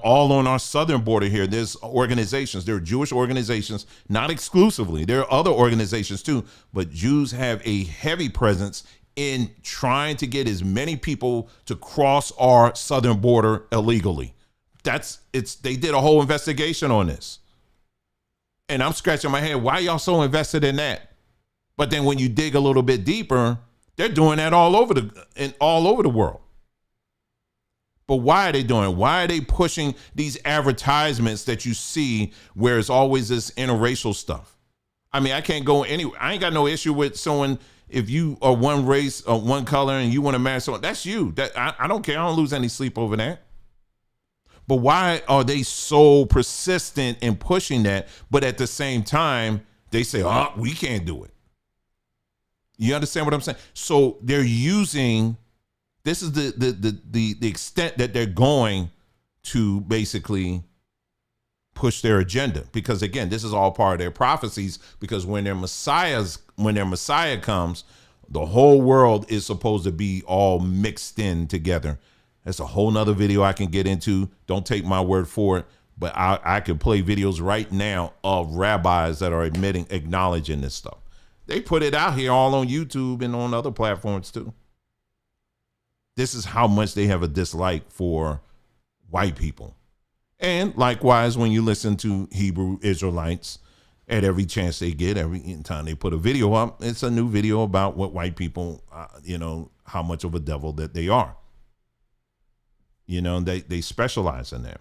All on our southern border here, there's organizations. There are Jewish organizations, not exclusively. There are other organizations too, but Jews have a heavy presence in trying to get as many people to cross our southern border illegally. They did a whole investigation on this. And I'm scratching my head, why y'all so invested in that? But then when you dig a little bit deeper, they're doing that all over the world. But why are they doing it? Why are they pushing these advertisements that you see where it's always this interracial stuff? I mean, I can't go anywhere. I ain't got no issue with someone, if you are one race or one color and you want to marry someone, that's you. I don't care. I don't lose any sleep over that. But why are they so persistent in pushing that? But at the same time, they say, oh, we can't do it. You understand what I'm saying? So they're using, this is the extent that they're going to basically push their agenda. Because again, this is all part of their prophecies, because when their Messiah comes, the whole world is supposed to be all mixed in together. That's a whole nother video I can get into. Don't take my word for it, but I can play videos right now of rabbis that are acknowledging this stuff. They put it out here all on YouTube and on other platforms too. This is how much they have a dislike for white people. And likewise, when you listen to Hebrew Israelites, at every chance they get, every time they put a video up, it's a new video about what white people, how much of a devil that they are. They specialize in that.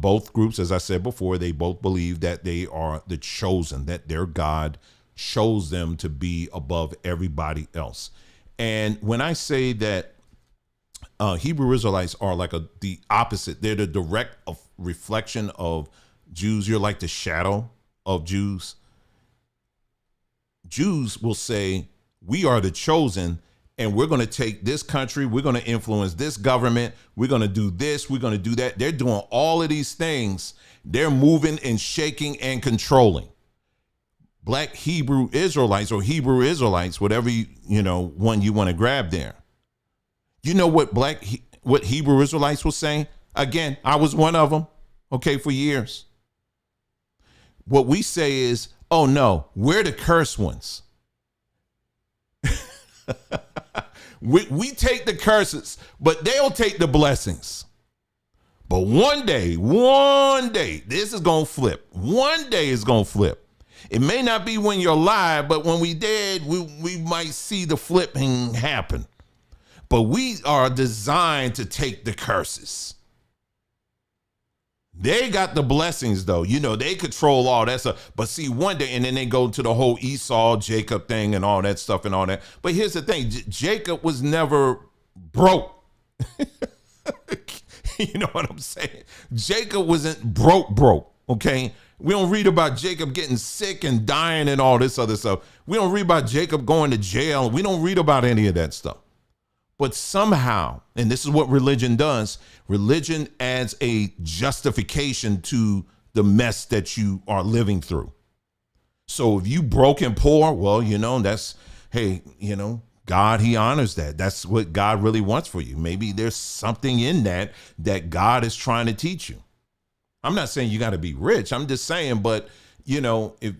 Both groups, as I said before, they both believe that they are the chosen, that their God chose them to be above everybody else. And when I say that Hebrew Israelites are like the opposite, they're the direct reflection of Jews. You're like the shadow of Jews. Jews will say, we are the chosen, and we're going to take this country. We're going to influence this government. We're going to do this. We're going to do that. They're doing all of these things. They're moving and shaking and controlling. Black Hebrew Israelites or Hebrew Israelites, whatever one you want to grab there. You know what what Hebrew Israelites will say? Again, I was one of them, okay, for years. What we say is, oh no, we're the cursed ones. we take the curses, but they'll take the blessings. But one day, this is going to flip. One day it's going to flip. It may not be when you're alive, but when we dead, we might see the flipping happen. But we are designed to take the curses. They got the blessings, though. They control all that stuff. But see, one day, and then they go to the whole Esau, Jacob thing and all that stuff and all that. But here's the thing. Jacob was never broke. You know what I'm saying? Jacob wasn't broke, okay? We don't read about Jacob getting sick and dying and all this other stuff. We don't read about Jacob going to jail. We don't read about any of that stuff. But somehow, and this is what religion does, religion adds a justification to the mess that you are living through. So if you broke and poor, well, that's, hey, God, he honors that. That's what God really wants for you. Maybe there's something in that God is trying to teach you. I'm not saying you got to be rich. I'm just saying, but if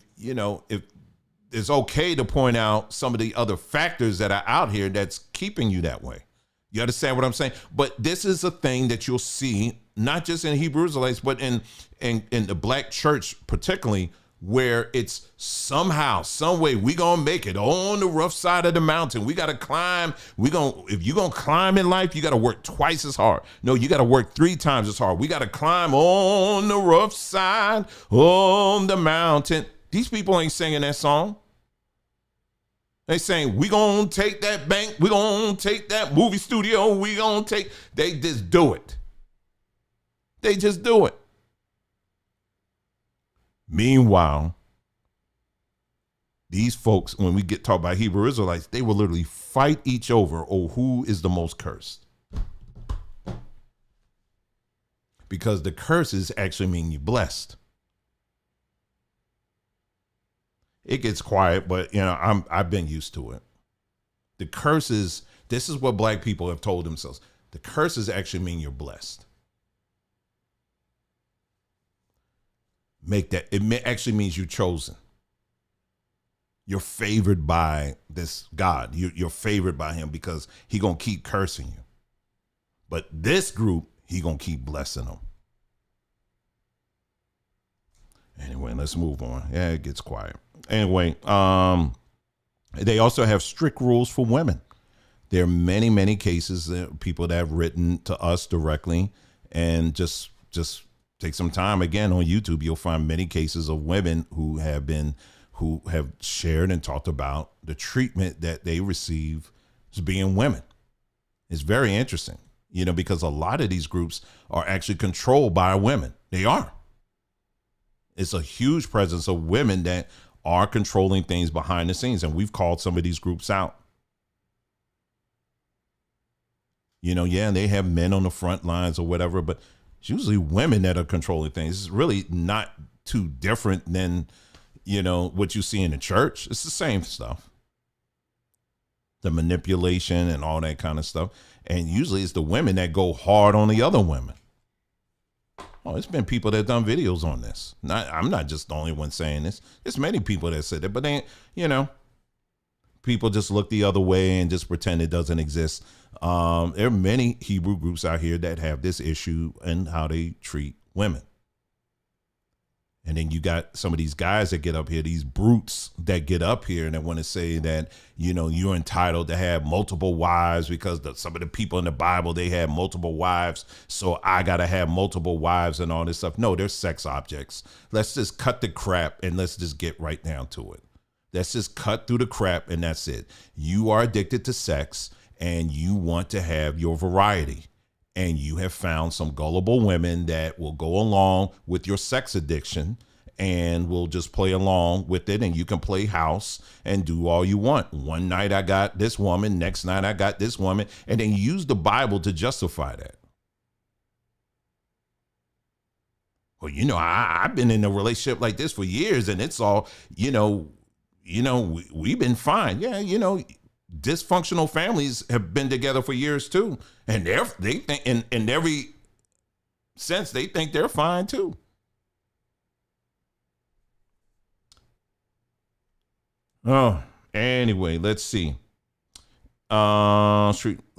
it's okay to point out some of the other factors that are out here that's keeping you that way. You understand what I'm saying? But this is a thing that you'll see, not just in Hebrew Israelites, but in the black church particularly, where it's somehow, some way, we gonna make it on the rough side of the mountain. We gotta climb. If you're gonna climb in life, you gotta work twice as hard. No, you gotta work 3 times as hard. We gotta climb on the rough side on the mountain. These people ain't singing that song. They saying, we gonna take that bank, we gonna take that movie studio, they just do it. They just do it. Meanwhile, these folks, when we talk about Hebrew Israelites, they will literally fight each over who is the most cursed. Because the curses actually mean you're blessed. It gets quiet, but I've been used to it. The curses, this is what black people have told themselves. The curses actually mean you're blessed. Actually means you're chosen. You're favored by this God. You're favored by him because he gonna keep cursing you. But this group, he gonna keep blessing them. Anyway, let's move on. Yeah, it gets quiet. Anyway, they also have strict rules for women. There are many, many cases, people that have written to us directly, and just take some time. Again, on YouTube, you'll find many cases of women who have shared and talked about the treatment that they receive as being women. It's very interesting, because a lot of these groups are actually controlled by women. They are. It's a huge presence of women that are controlling things behind the scenes. And we've called some of these groups out. They have men on the front lines or whatever, but it's usually women that are controlling things. It's really not too different than, what you see in the church. It's the same stuff. The manipulation and all that kind of stuff. And usually it's the women that go hard on the other women. Oh, it's been people that have done videos on this. I'm not just the only one saying this. There's many people that said it, but they, people just look the other way and just pretend it doesn't exist. There are many Hebrew groups out here that have this issue and how they treat women. And then you got some of these guys that get up here, these brutes that get up here and they want to say that, you're entitled to have multiple wives because some of the people in the Bible, they had multiple wives. So I got to have multiple wives and all this stuff. No, they're sex objects. Let's just cut the crap and let's just get right down to it. Let's just cut through the crap and that's it. You are addicted to sex and you want to have your variety. And you have found some gullible women that will go along with your sex addiction and we'll just play along with it, and you can play house and do all you want. One night I got this woman, next night I got this woman, and then use the Bible to justify that. Well, I've been in a relationship like this for years, and it's all, we've been fine. Yeah, dysfunctional families have been together for years too, and they think in every sense they think they're fine too. Oh, anyway, let's see.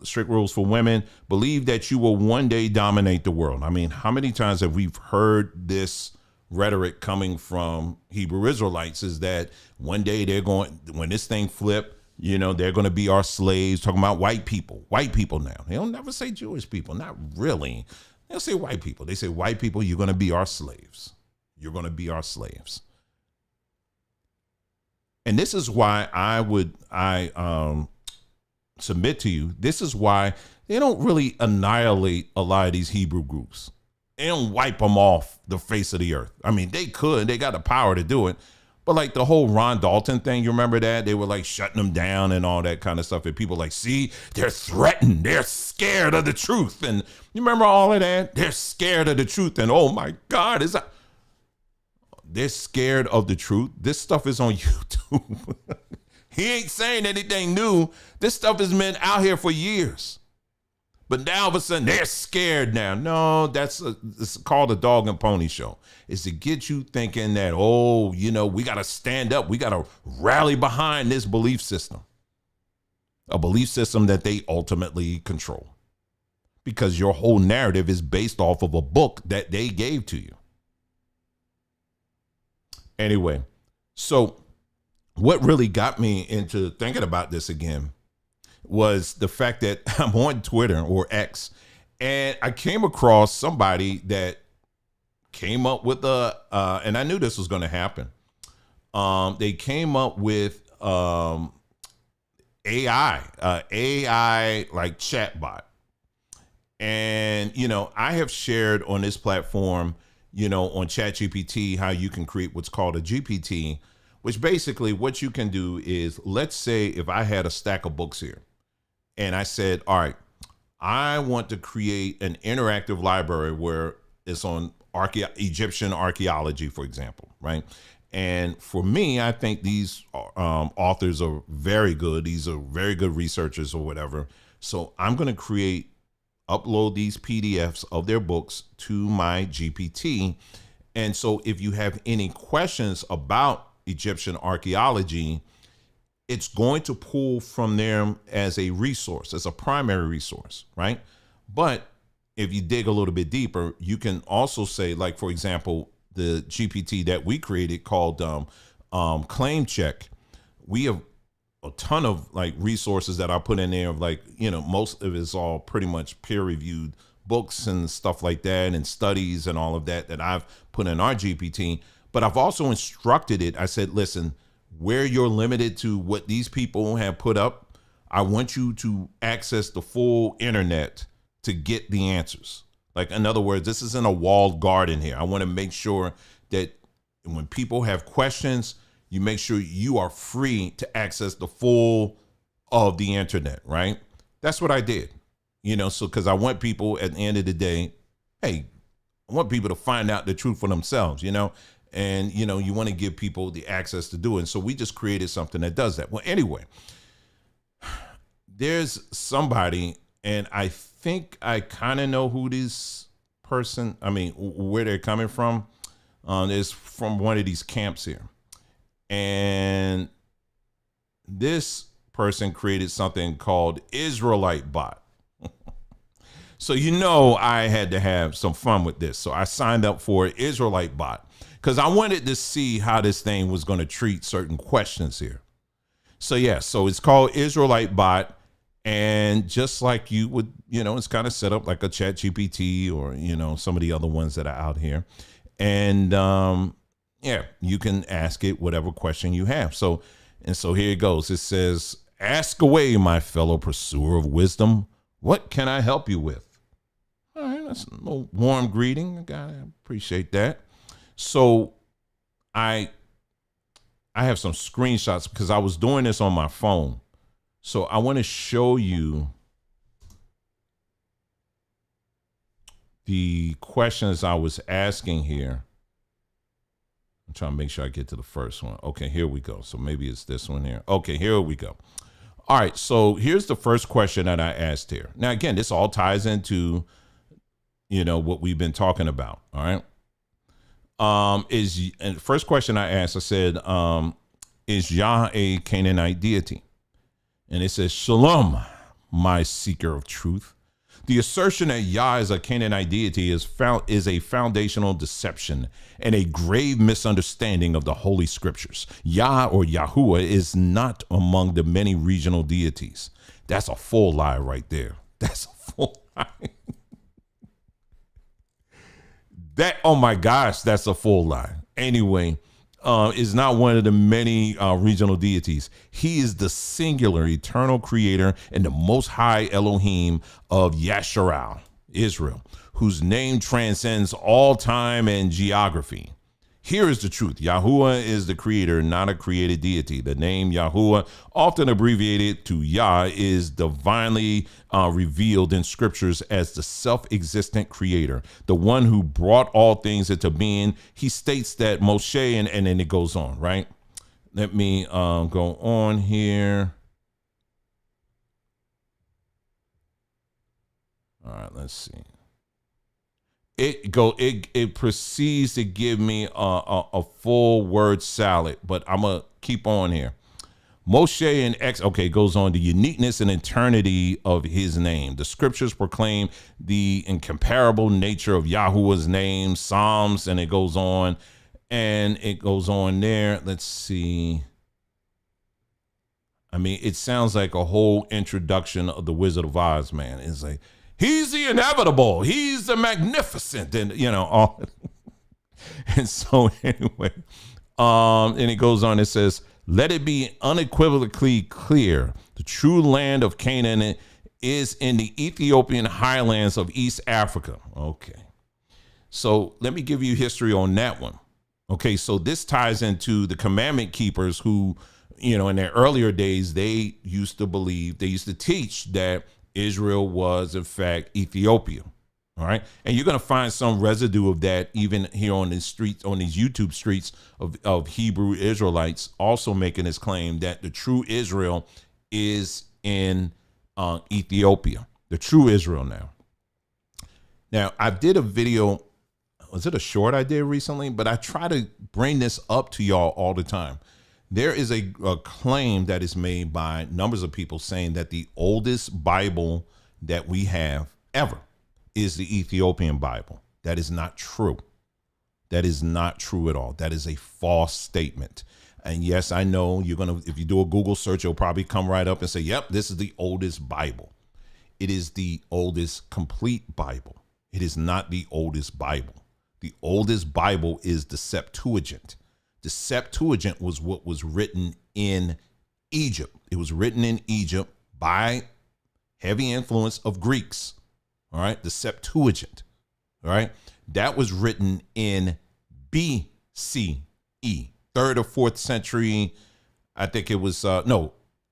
Strict rules for women. Believe that you will one day dominate the world. I mean, how many times have we heard this rhetoric coming from Hebrew Israelites? Is that one day when this thing flip, they're going to be our slaves. Talking about white people now. They don't never say Jewish people. Not really. They'll say white people. They say white people, you're going to be our slaves. You're going to be our slaves. And this is why I submit to you, this is why they don't really annihilate a lot of these Hebrew groups. They don't wipe them off the face of the earth. I mean, they could. They got the power to do it. But like the whole Ron Dalton thing, you remember that? They were like shutting them down and all that kind of stuff. And people like, see, they're threatened. They're scared of the truth. And you remember all of that? They're scared of the truth. And oh my God, they're scared of the truth. This stuff is on YouTube. He ain't saying anything new. This stuff has been out here for years. But now all of a sudden they're scared now. No, it's called a dog and pony show. It's to get you thinking that, we got to stand up. We got to rally behind this belief system. A belief system that they ultimately control. Because your whole narrative is based off of a book that they gave to you. Anyway, so what really got me into thinking about this again was the fact that I'm on Twitter or X, and I came across somebody that came up with and I knew this was going to happen. They came up with AI like chatbot. And, I have shared on this platform, on ChatGPT, how you can create what's called a GPT, which basically what you can do is, let's say if I had a stack of books here and I said, all right, I want to create an interactive library where it's on Egyptian archaeology, for example, right? And for me, I think these authors are very good. These are very good researchers or whatever. So I'm going to upload these PDFs of their books to my GPT. And so if you have any questions about Egyptian archaeology, it's going to pull from them as a resource, as a primary resource, right? But if you dig a little bit deeper, you can also say, like, for example, the GPT that we created called Claim Check. We have a ton of like resources that I put in there of most of it's all pretty much peer reviewed books and stuff like that, and studies and all of that I've put in our GPT. But I've also instructed it. I said, listen, where you're limited to what these people have put up, I want you to access the full internet to get the answers. Like, in other words, this isn't a walled garden here. I want to make sure that when people have questions, you make sure you are free to access the full of the internet, right? That's what I did, so because I want people at the end of the day, hey, I want people to find out the truth for themselves, and, you want to give people the access to do it. And so we just created something that does that. Well, anyway, there's somebody, and I think I kind of know who this person, where they're coming from. Is from one of these camps here. And this person created something called Israelite bot. So, I had to have some fun with this. So I signed up for an Israelite bot because I wanted to see how this thing was going to treat certain questions here. So, yeah, so it's called Israelite bot. And just like you would, it's kind of set up like a ChatGPT or, some of the other ones that are out here. And, yeah, you can ask it whatever question you have. So here it goes. It says, ask away, my fellow pursuer of wisdom. What can I help you with? All right, that's a little warm greeting. I appreciate that. So I have some screenshots because I was doing this on my phone. So I want to show you the questions I was asking here. I'm trying to make sure I get to the first one. Okay, here we go. So maybe it's this one here. Okay, here we go. All right, so here's the first question that I asked here. Now, again, this all ties into, what we've been talking about. All right. And the first question I asked, I said, is Yah a Canaanite deity? And it says, Shalom, my seeker of truth. The assertion that Yah is a Canaanite deity is a foundational deception and a grave misunderstanding of the Holy Scriptures. Yah or Yahuwah is not among the many regional deities. That's a full lie right there. That's a full lie. Oh my gosh, that's a full lie. Anyway, is not one of the many regional deities. He is the singular eternal creator and the most high Elohim of Yasharal, Israel, whose name transcends all time and geography. Here is the truth. Yahuwah is the creator, not a created deity. The name Yahuwah, often abbreviated to Yah, is divinely revealed in scriptures as the self-existent creator, the one who brought all things into being. He states that Moshe, and then it goes on, right? Let me go on here. All right, let's see. It proceeds to give me a full word salad, but I'm gonna keep on here. Moshe and goes on the uniqueness and eternity of his name. The scriptures proclaim the incomparable nature of Yahuwah's name, Psalms, and it goes on there. Let's see. I mean, it sounds like a whole introduction of the Wizard of Oz, man. It's like, he's the inevitable. He's the magnificent, and all. And so anyway, and it goes on. It says, "Let it be unequivocally clear: the true land of Canaan is in the Ethiopian highlands of East Africa." Okay, so let me give you history on that one. Okay, so this ties into the commandment keepers who, in their earlier days, they used to teach that Israel was, in fact, Ethiopia. All right. And you're going to find some residue of that even here on the streets, on these YouTube streets of Hebrew Israelites, also making this claim that the true Israel is in Ethiopia, the true Israel now. Now, I did a video. Was it a short I did recently? But I try to bring this up to y'all all the time. There is a claim that is made by numbers of people saying that the oldest Bible that we have ever is the Ethiopian Bible. That is not true. That is not true at all. That is a false statement. And yes, I know if you do a Google search, you'll probably come right up and say, yep, this is the oldest Bible. It is the oldest complete Bible. It is not the oldest Bible. The oldest Bible is the Septuagint. The Septuagint was what was written in Egypt. It was written in Egypt by heavy influence of Greeks. All right. The Septuagint. All right. That was written in BCE, 3rd or 4th century. I think it was, it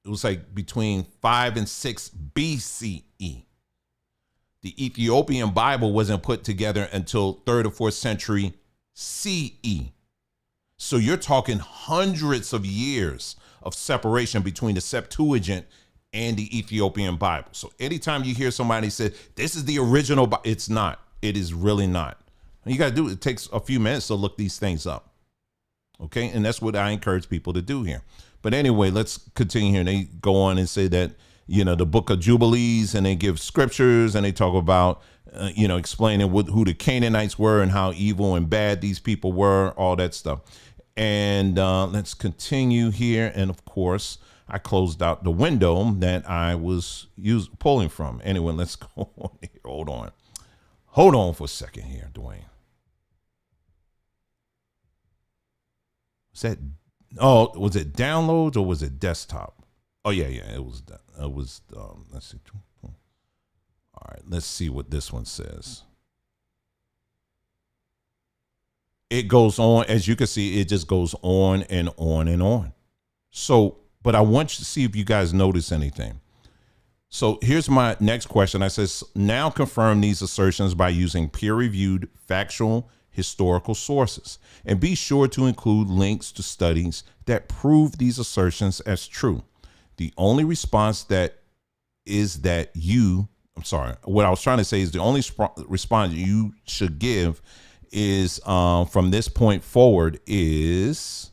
was like between 5 and 6 BCE. The Ethiopian Bible wasn't put together until 3rd or 4th century CE. So you're talking hundreds of years of separation between the Septuagint and the Ethiopian Bible. So anytime you hear somebody say, this is the original Bible, it's not. It is really not. You got to do it takes a few minutes to look these things up. Okay. And that's what I encourage people to do here. But anyway, let's continue here. They go on and say that, the book of Jubilees, and they give scriptures and they talk about, explaining who the Canaanites were and how evil and bad these people were, all that stuff. And let's continue here. And of course, I closed out the window that I was pulling from. Anyway, let's go on here. Hold on for a second here, Dwayne. Was it downloads or was it desktop? Oh yeah, it was. Let's see. All right, let's see what this one says. it goes on. As you can see, it just goes on and on and on. So, but I want you to see if you guys notice anything. So here's my next question. I says, now confirm these assertions by using peer-reviewed factual historical sources, and be sure to include links to studies that prove these assertions as true. The only response that is that you, I'm sorry, what I was trying to say is the only response you should give is from this point forward is,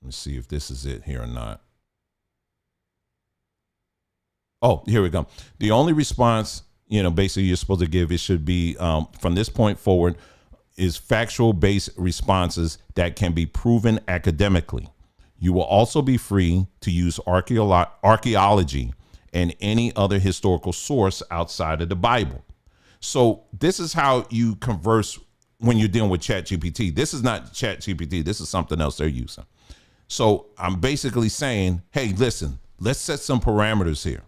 let's see if this is it here or not. Oh, here we go. The only response, basically you're supposed to give, it should be from this point forward is factual based responses that can be proven academically. You will also be free to use archaeology and any other historical source outside of the Bible. So this is how you converse when you're dealing with ChatGPT. This is not ChatGPT. This is something else they're using. So I'm basically saying, hey, listen, let's set some parameters here,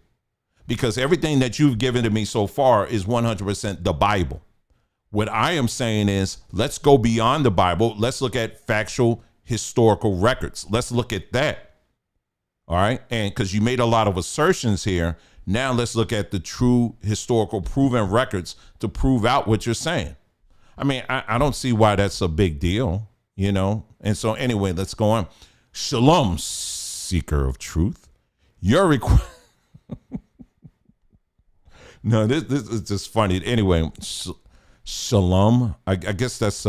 because everything that you've given to me so far is 100% the Bible. What I am saying is, let's go beyond the Bible. Let's look at factual historical records. Let's look at that. All right. And because you made a lot of assertions here, now let's look at the true historical proven records to prove out what you're saying. I mean, I don't see why that's a big deal, And so anyway, let's go on. Shalom, seeker of truth. Your request. No, this is just funny. Anyway, Shalom. I guess that's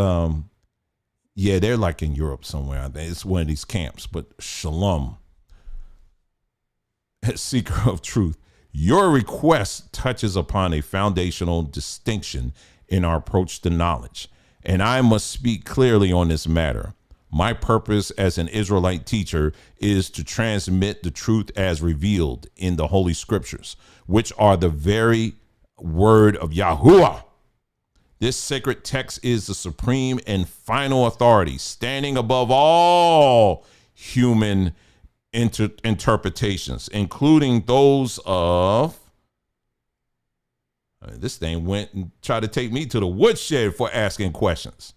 yeah, they're like in Europe somewhere. I think it's one of these camps. But Shalom, seeker of truth. Your request touches upon a foundational distinction in our approach to knowledge, and I must speak clearly on this matter. My purpose as an Israelite teacher is to transmit the truth as revealed in the Holy Scriptures, which are the very word of Yahuwah. This sacred text is the supreme and final authority, standing above all human interpretations, including those of, this thing went and tried to take me to the woodshed for asking questions.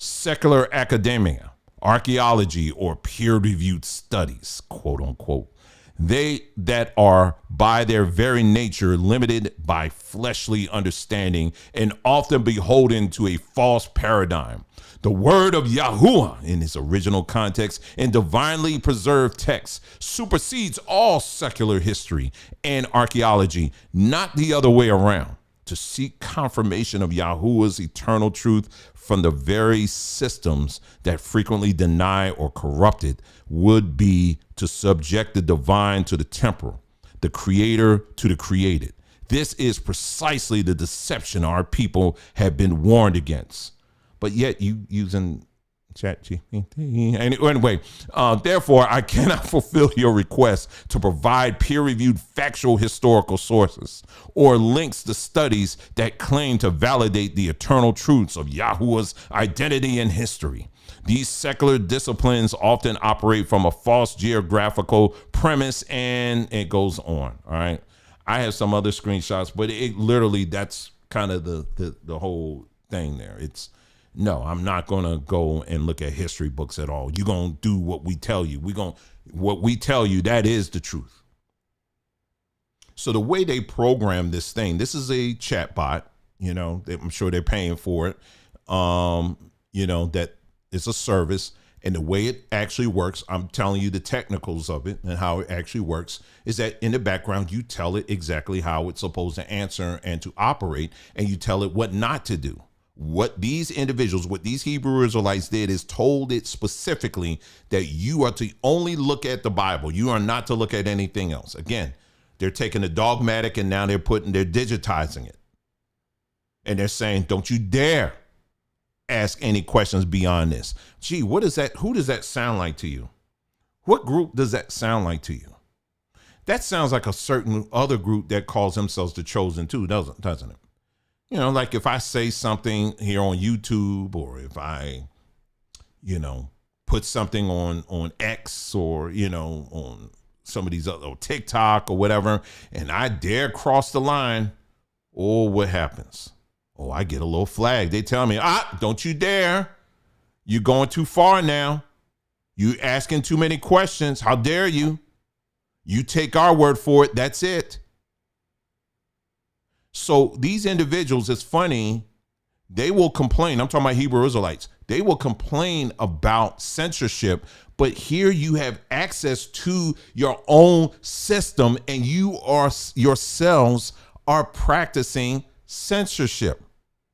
Secular academia, archaeology, or peer-reviewed studies, quote unquote. They that are by their very nature limited by fleshly understanding and often beholden to a false paradigm. The word of Yahuwah in its original context and divinely preserved text supersedes all secular history and archaeology, not the other way around. To seek confirmation of Yahuwah's eternal truth from the very systems that frequently deny or corrupt it would be to subject the divine to the temporal, the creator to the created. This is precisely the deception our people have been warned against. But yet you using ChatGPT. Anyway, therefore, I cannot fulfill your request to provide peer-reviewed factual historical sources or links to studies that claim to validate the eternal truths of Yahuwah's identity and history. These secular disciplines often operate from a false geographical premise, and it goes on. All right. I have some other screenshots, but it literally, that's kind of the whole thing there. It's, no, I'm not going to go and look at history books at all. You're going to do what we tell you. What we tell you, that is the truth. So the way they program this thing, this is a chat bot, I'm sure they're paying for it. That it's a service, and the way it actually works, I'm telling you the technicals of it and how it actually works, is that in the background, you tell it exactly how it's supposed to answer and to operate, and you tell it what not to do. What these individuals, what these Hebrew Israelites did is told it specifically that you are to only look at the Bible. You are not to look at anything else. Again, they're taking the dogmatic and now they're digitizing it. And they're saying, don't you dare ask any questions beyond this. Gee, what is that? Who does that sound like to you? What group does that sound like to you? That sounds like a certain other group that calls themselves the Chosen too, doesn't it? Like if I say something here on YouTube, or if I, put something on X, or, on some of these other, or TikTok or whatever, and I dare cross the line, what happens? Oh, I get a little flag. They tell me, don't you dare. You're going too far now. You asking too many questions. How dare you? You take our word for it. That's it. So these individuals, it's funny, they will complain. I'm talking about Hebrew Israelites. They will complain about censorship, but here you have access to your own system and you are yourselves are practicing censorship,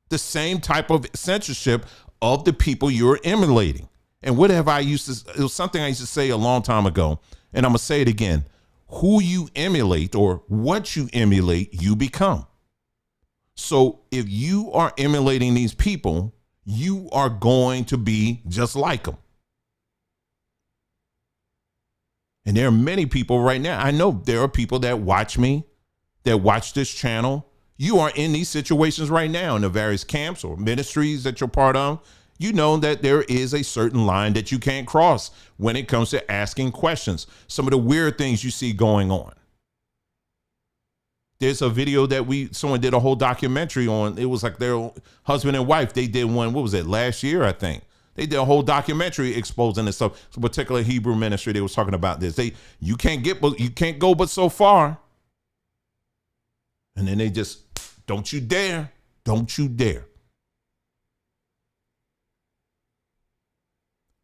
the same type of censorship of the people you're emulating. And what have I used to, it was something I used to say a long time ago, and I'm going to say it again. Who you emulate or what you emulate, you become. So if you are emulating these people, you are going to be just like them. And there are many people right now. I know there are people that watch me, that watch this channel. You are in these situations right now in the various camps or ministries that you're part of. You know that there is a certain line that you can't cross when it comes to asking questions. Some of the weird things you see going on. There's a video that someone did a whole documentary on. It was like their husband and wife. They did one, what was it, last year, I think. They did a whole documentary exposing this stuff. It's a particular Hebrew ministry. They was talking about this. You can't go but so far. And then they just, don't you dare. Don't you dare.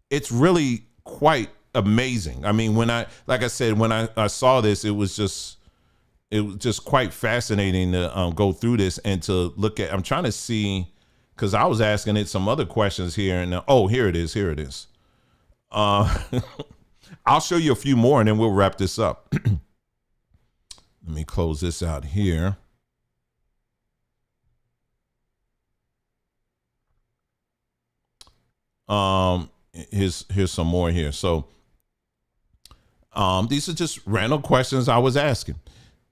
It's really quite amazing. I mean, like I said, when I saw this, it was just quite fascinating to go through this and to look at. I'm trying to see, because I was asking it some other questions here, and here it is. I'll show you a few more, and then we'll wrap this up. Let me close this out here. Here's some more here. So these are just random questions I was asking.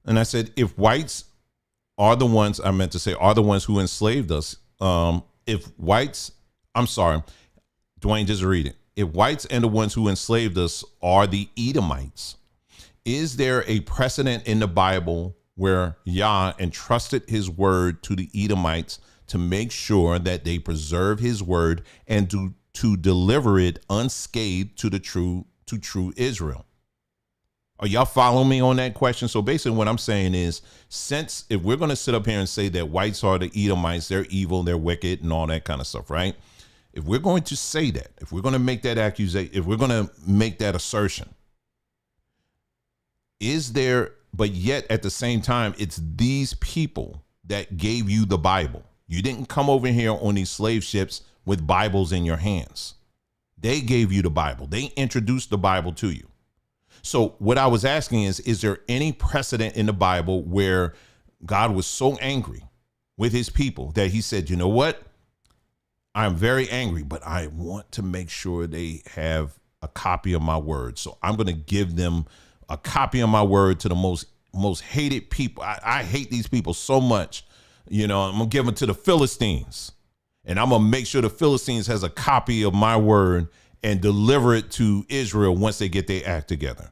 And I said, if whites are the ones, I meant to say, are the ones who enslaved us. If whites, I'm sorry, Dwayne, just read it. If whites and the ones who enslaved us are the Edomites, is there a precedent in the Bible where Yah entrusted his word to the Edomites to make sure that they preserve his word and to deliver it unscathed to true Israel? Are y'all following me on that question? So basically what I'm saying is, since if we're going to sit up here and say that whites are the Edomites, they're evil, they're wicked and all that kind of stuff, right? If we're going to say that, if we're going to make that accusation, if we're going to make that assertion, is there, but yet at the same time, it's these people that gave you the Bible. You didn't come over here on these slave ships with Bibles in your hands. They gave you the Bible. They introduced the Bible to you. So what I was asking is there any precedent in the Bible where God was so angry with his people that he said, you know what? I'm very angry, but I want to make sure they have a copy of my word. So I'm going to give them a copy of my word to the most hated people. I hate these people so much. You know, I'm going to give them to the Philistines, and I'm going to make sure the Philistines has a copy of my word and deliver it to Israel once they get their act together.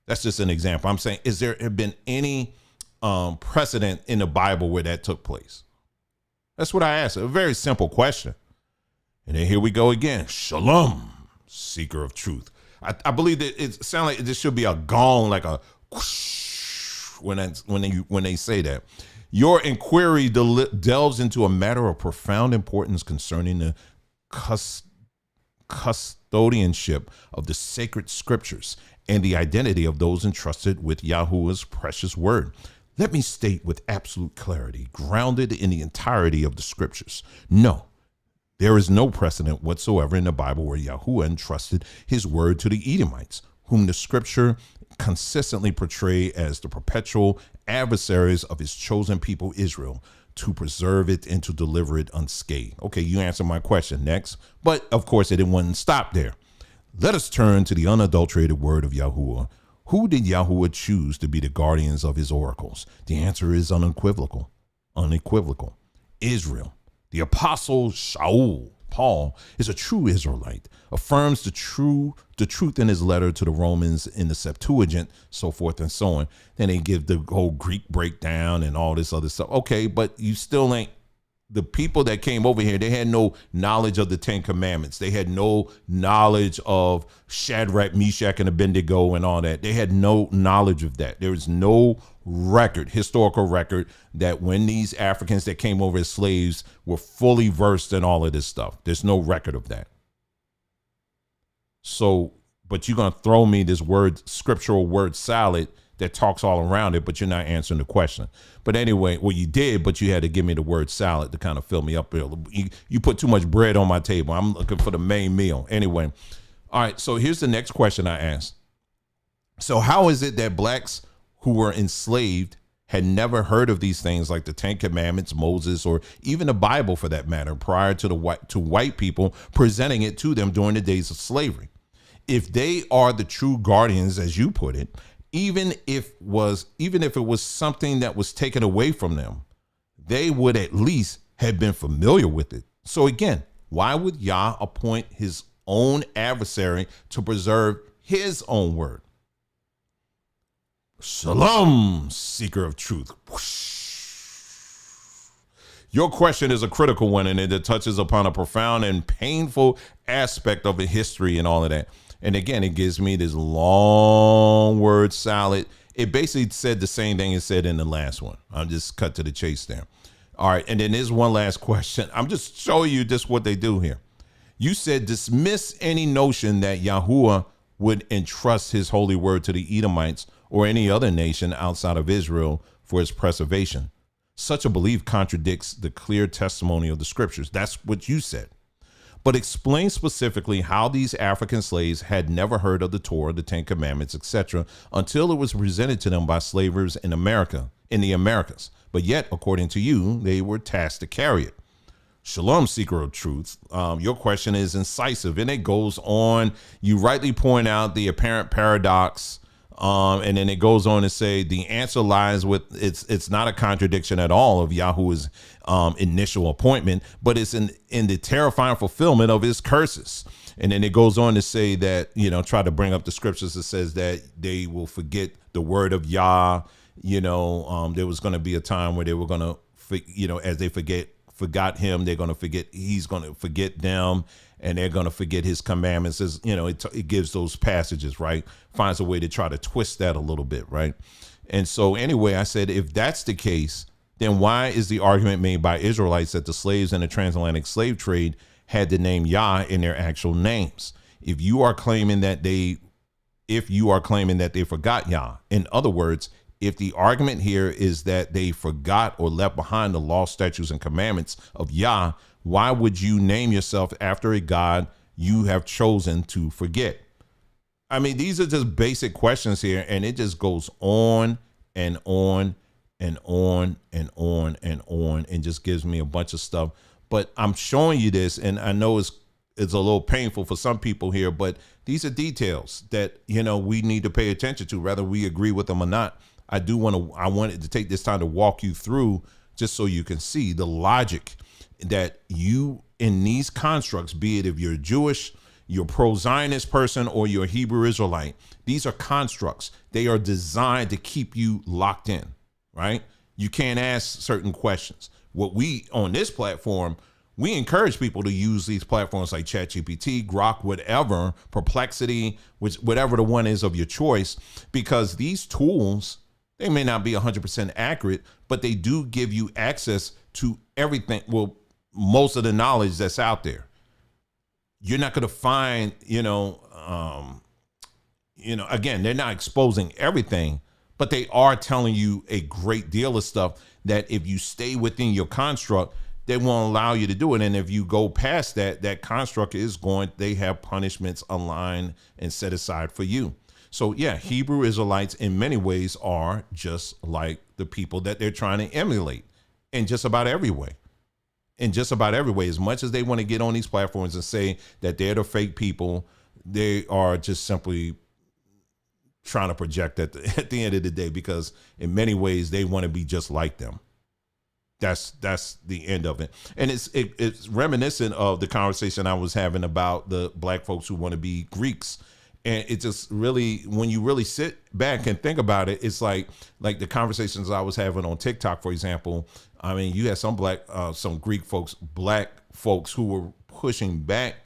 That's just an example. I'm saying, is there have been any precedent in the Bible where that took place? That's what I asked. A very simple question. And then here we go again. Shalom, seeker of truth. I believe that it sounds like this should be a gong, like a whoosh, when they say that. Your inquiry delves into a matter of profound importance concerning the custodianship of the sacred scriptures and the identity of those entrusted with Yahuwah's precious word. Let me state with absolute clarity, grounded in the entirety of the scriptures. No, there is no precedent whatsoever in the Bible where Yahuwah entrusted his word to the Edomites, whom the scripture consistently portray as the perpetual adversaries of his chosen people Israel, to preserve it and to deliver it unscathed. Okay, you answered my question. Next. But of course, it didn't stop there. Let us turn to the unadulterated word of Yahuwah. Who did Yahuwah choose to be the guardians of his oracles? The answer is unequivocal. Israel. The apostle Shaul, Paul, is a true Israelite, affirms the truth in his letter to the Romans in the Septuagint, so forth and so on. Then they give the whole Greek breakdown and all this other stuff. Okay, but you still ain't the people that came over here, they had no knowledge of the 10 Commandments. They had no knowledge of Shadrach, Meshach, and Abednego and all that. They had no knowledge of that. There is no record, historical record, that when these Africans that came over as slaves were fully versed in all of this stuff. There's no record of that. So, but you're going to throw me this scriptural word salad that talks all around it, but you're not answering the question. But anyway, well, you did, but you had to give me the word salad to kind of fill me up. You put too much bread on my table. I'm looking for the main meal. Anyway, all right, so here's the next question I asked. So how is it that blacks who were enslaved had never heard of these things like the 10 Commandments, Moses, or even the Bible for that matter, prior to white people presenting it to them during the days of slavery? If they are the true guardians, as you put it, even if it was something that was taken away from them, they would at least have been familiar with it. So again, why would Yah appoint his own adversary to preserve his own word? Shalom, seeker of truth. Whoosh. Your question is a critical one, and it touches upon a profound and painful aspect of the history and all of that. And again, it gives me this long word salad. It basically said the same thing it said in the last one. I'll just cut to the chase there. All right. And then there's one last question. I'm just showing you just what they do here. You said dismiss any notion that Yahuwah would entrust his holy word to the Edomites or any other nation outside of Israel for its preservation. Such a belief contradicts the clear testimony of the scriptures. That's what you said. But explain specifically how these African slaves had never heard of the Torah, the 10 Commandments, etc., until it was presented to them by slavers in the Americas. But yet, according to you, they were tasked to carry it. Shalom, seeker of truth. Your question is incisive, and it goes on. You rightly point out the apparent paradox, and then it goes on to say the answer lies with it's not a contradiction at all of Yahuwah's initial appointment, but it's in the terrifying fulfillment of his curses. And then it goes on to say that, try to bring up the scriptures that says that they will forget the word of Yah. There was going to be a time where they were going to, as they forgot him, they're going to forget, he's going to forget them, and they're going to forget his commandments. It gives those passages, right? Finds a way to try to twist that a little bit, right? And so anyway, I said, if that's the case, then why is the argument made by Israelites that the slaves in the transatlantic slave trade had the name Yah in their actual names? If you are claiming that they forgot Yah, in other words, if the argument here is that they forgot or left behind the law, statutes, and commandments of Yah, why would you name yourself after a God you have chosen to forget? I mean, these are just basic questions here, and it just goes on and on and on and on and on, and just gives me a bunch of stuff. But I'm showing you this, and I know it's a little painful for some people here, but these are details that, we need to pay attention to, whether we agree with them or not. I wanted to take this time to walk you through just so you can see the logic that you in these constructs, be it if you're Jewish, you're pro-Zionist person, or you're a Hebrew Israelite, these are constructs. They are designed to keep you locked in, right? You can't ask certain questions. What we on this platform, we encourage people to use these platforms like ChatGPT, Grok, whatever, Perplexity, whatever the one is of your choice, because these tools, they may not be 100% accurate, but they do give you access to everything. Well, most of the knowledge that's out there. You're not going to find, again, they're not exposing everything, but they are telling you a great deal of stuff that if you stay within your construct, they won't allow you to do it. And if you go past that construct they have punishments aligned and set aside for you. So yeah, Hebrew Israelites in many ways are just like the people that they're trying to emulate in just about every way. As much as they want to get on these platforms and say that they're the fake people, they are just simply trying to project at the end of the day, because in many ways they want to be just like them. That's the end of it. And it's reminiscent of the conversation I was having about the black folks who want to be Greeks And it just really, when you really sit back and think about it, it's like the conversations I was having on TikTok, for example. I mean, you had some some Greek folks, black folks who were pushing back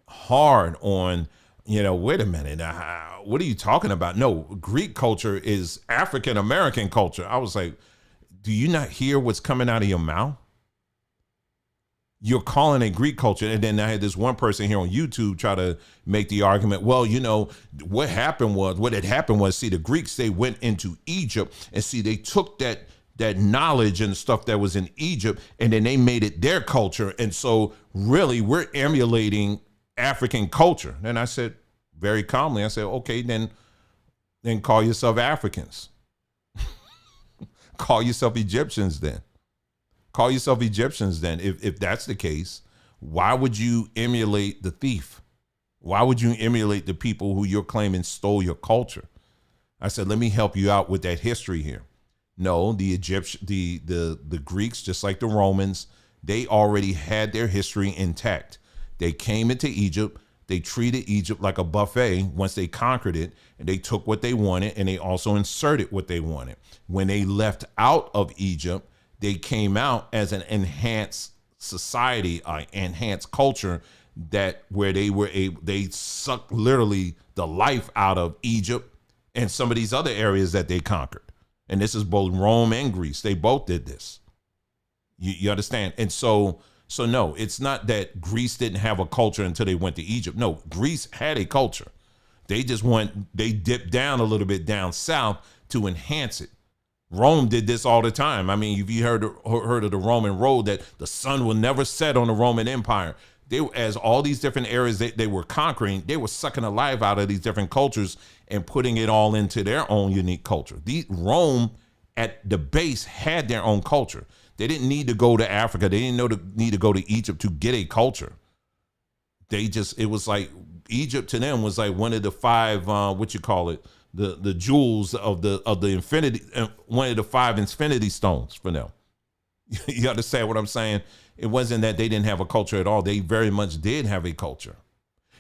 hard on, wait a minute, what are you talking about? No, Greek culture is African American culture. I was like, do you not hear what's coming out of your mouth? You're calling it Greek culture. And then I had this one person here on YouTube try to make the argument, well, what had happened was, see, the Greeks, they went into Egypt, and see, they took that knowledge and stuff that was in Egypt, and then they made it their culture. And so really we're emulating African culture. And I said, very calmly, I said, okay, then call yourself Africans. Call yourself Egyptians then. Call yourself Egyptians then. If that's the case, why would you emulate the thief? Why would you emulate the people who you're claiming stole your culture? I said, let me help you out with that history here. No, the Greeks, just like the Romans, they already had their history intact. They came into Egypt. They treated Egypt like a buffet once they conquered it, and they took what they wanted, and they also inserted what they wanted. When they left out of Egypt, they came out as an enhanced society, enhanced culture, that where they sucked literally the life out of Egypt and some of these other areas that they conquered. And this is both Rome and Greece. They both did this. You understand? And so no, it's not that Greece didn't have a culture until they went to Egypt. No, Greece had a culture. They dipped down a little bit down south to enhance it. Rome did this all the time. I mean, if you heard of the Roman road, that the sun will never set on the Roman Empire. As all these different areas they were conquering, they were sucking the life out of these different cultures and putting it all into their own unique culture. Rome at the base had their own culture. They didn't need to go to Africa. They didn't need to go to Egypt to get a culture. It was like Egypt to them was like one of the five, the jewels of the infinity, one of the five infinity stones for them. You understand what I'm saying? It wasn't that they didn't have a culture at all. They very much did have a culture.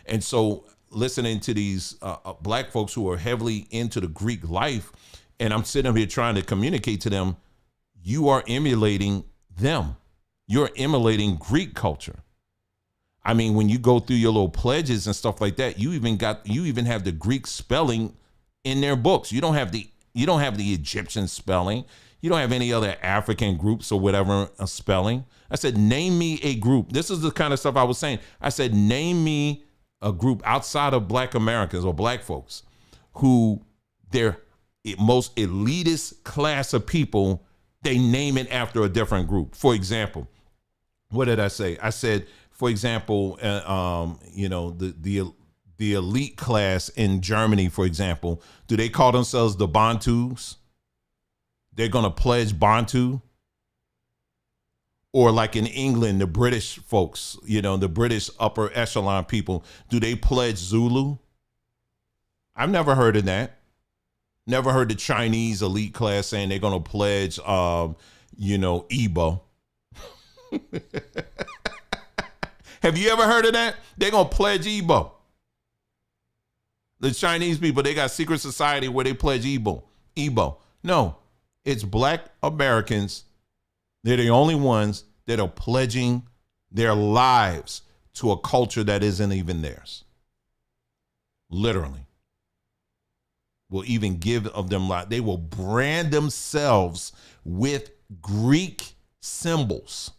And so listening to these black folks who are heavily into the Greek life, and I'm sitting up here trying to communicate to them, you are emulating them. You're emulating Greek culture. I mean, when you go through your little pledges and stuff like that, you even have the Greek spelling in their books. You don't have the Egyptian spelling. You don't have any other African groups or whatever spelling. I said, name me a group. This is the kind of stuff I was saying. I said, name me a group outside of Black Americans or Black folks who their most elitist class of people, they name it after a different group. For example, what did I say? I said, for example, the elite class in Germany, for example, do they call themselves the Bantus? They're going to pledge Bantu. Or like in England, the British folks, the British upper echelon people, do they pledge Zulu? I've never heard of that. Never heard the Chinese elite class saying they're going to pledge, Igbo. Have you ever heard of that? They're going to pledge Igbo. The Chinese people, they got secret society where they pledge Igbo. No, it's Black Americans. They're the only ones that are pledging their lives to a culture that isn't even theirs. Literally. Will even give of them life. They will brand themselves with Greek symbols.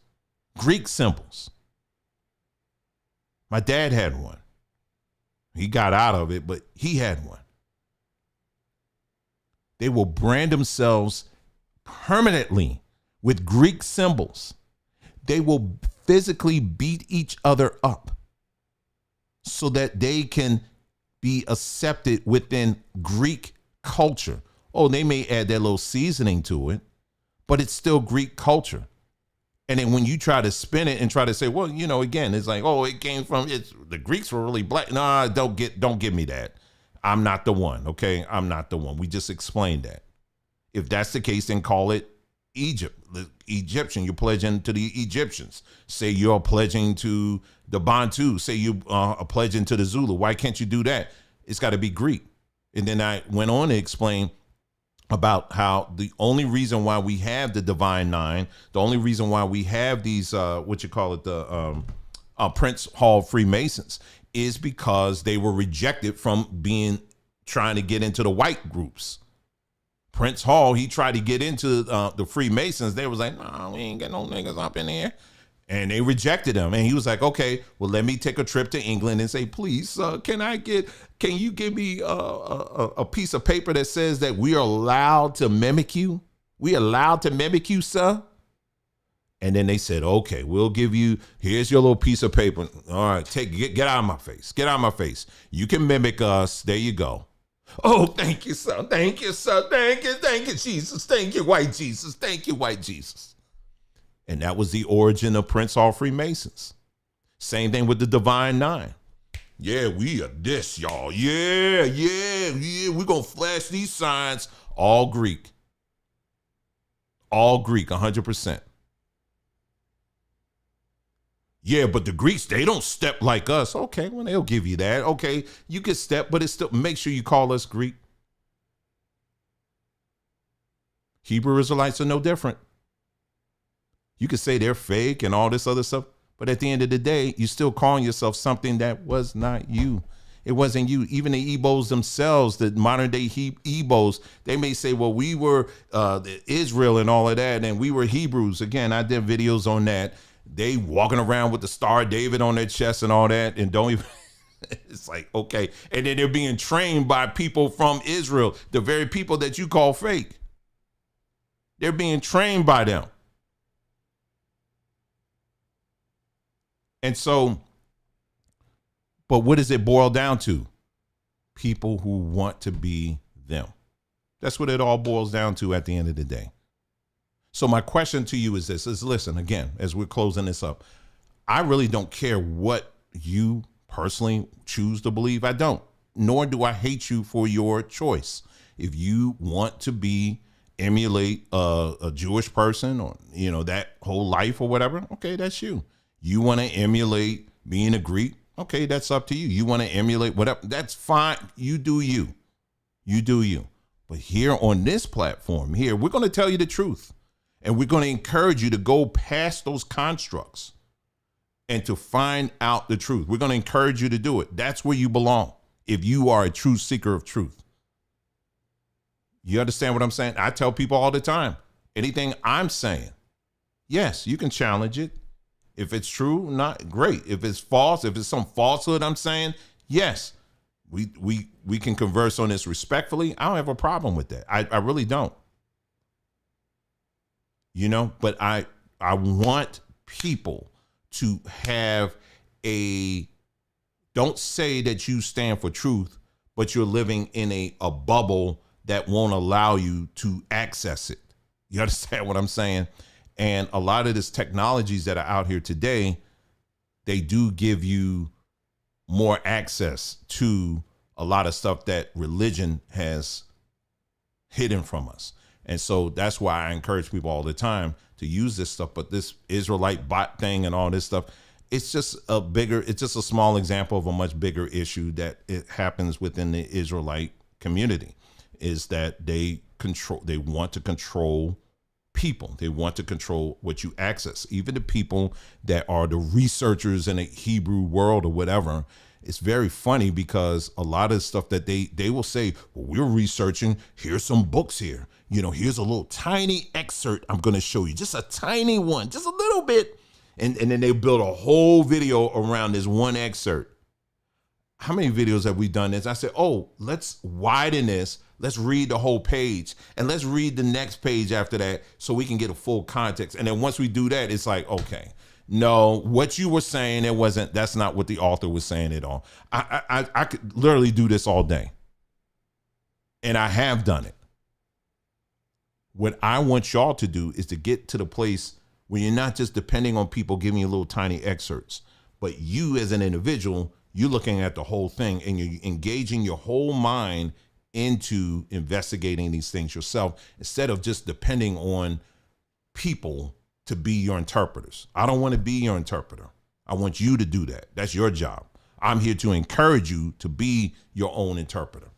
Greek symbols. My dad had one. He got out of it, but he had one. They will brand themselves permanently with Greek symbols. They will physically beat each other up so that they can be accepted within Greek culture. Oh, they may add their little seasoning to it, but it's still Greek culture. And then when you try to spin it and try to say, well, again, it's like, oh, it came from, the Greeks were really black. Nah, don't give me that. I'm not the one, okay? I'm not the one. We just explained that. If that's the case, then call it Egypt, the Egyptian. You're pledging to the Egyptians. Say you're pledging to the Bantu. Say you are pledging to the Zulu. Why can't you do that? It's got to be Greek. And then I went on to explain about how the only reason why we have the Divine Nine, the only reason why we have these, the Prince Hall Freemasons, is because they were rejected from trying to get into the white groups. Prince Hall, he tried to get into the Freemasons. They was like, no, we ain't got no niggas up in here. And they rejected him. And he was like, okay, well, let me take a trip to England and say, please, can you give me a piece of paper that says that we are allowed to mimic you? We allowed to mimic you, sir? And then they said, okay, we'll give you, here's your little piece of paper. All right, get out of my face. Get out of my face. You can mimic us. There you go. Oh, thank you, sir. Thank you, sir. Thank you, Jesus. Thank you, white Jesus. Thank you, white Jesus. And that was the origin of Prince Hall Freemasons. Same thing with the Divine Nine. Yeah, we are this, y'all. Yeah. We're going to flash these signs. All Greek. All Greek, 100%. Yeah, but the Greeks, they don't step like us. Okay, well, they'll give you that. Okay, you can step, but it's still, make sure you call us Greek. Hebrew Israelites are no different. You could say they're fake and all this other stuff, but at the end of the day, you're still calling yourself something that was not you. It wasn't you. Even the Igbos themselves, the modern day Igbos, they may say, well, we were Israel and all of that, and we were Hebrews. Again, I did videos on that. They walking around with the Star of David on their chest and all that, and don't even, it's like, okay. And then they're being trained by people from Israel, the very people that you call fake. They're being trained by them. And so, but what does it boil down to? People who want to be them. That's what it all boils down to at the end of the day. So my question to you is this, listen, again, as we're closing this up, I really don't care what you personally choose to believe. I don't, nor do I hate you for your choice. If you want to emulate a Jewish person or, that whole life or whatever, okay, that's you. You want to emulate being a Greek, okay, that's up to you. You want to emulate whatever, that's fine. You do you. You do you. But here on this platform here, we're going to tell you the truth. And we're going to encourage you to go past those constructs and to find out the truth. We're going to encourage you to do it. That's where you belong if you are a true seeker of truth. You understand what I'm saying? I tell people all the time, anything I'm saying, yes, you can challenge it. If it's true, not great. If it's false, if it's some falsehood I'm saying, yes, we can converse on this respectfully. I don't have a problem with that. I really don't. But I want people to have don't say that you stand for truth, but you're living in a bubble that won't allow you to access it. You understand what I'm saying? And a lot of these technologies that are out here today, they do give you more access to a lot of stuff that religion has hidden from us. And so that's why I encourage people all the time to use this stuff. But this Israelite bot thing and all this stuff, it's just a small example of a much bigger issue that it happens within the Israelite community, is that they want to control people. They want to control what you access. Even the people that are the researchers in the Hebrew world or whatever, it's very funny because a lot of stuff that they will say, well, we're researching, here's some books here. Here's a little tiny excerpt I'm going to show you, just a tiny one, just a little bit. And then they build a whole video around this one excerpt. How many videos have we done this? I said, oh, let's widen this. Let's read the whole page and let's read the next page after that so we can get a full context. And then once we do that, it's like, okay, no, what you were saying, that's not what the author was saying at all. I could literally do this all day. And I have done it. What I want y'all to do is to get to the place where you're not just depending on people giving you little tiny excerpts, but you as an individual, you're looking at the whole thing and you're engaging your whole mind into investigating these things yourself instead of just depending on people to be your interpreters. I don't want to be your interpreter. I want you to do that. That's your job. I'm here to encourage you to be your own interpreter.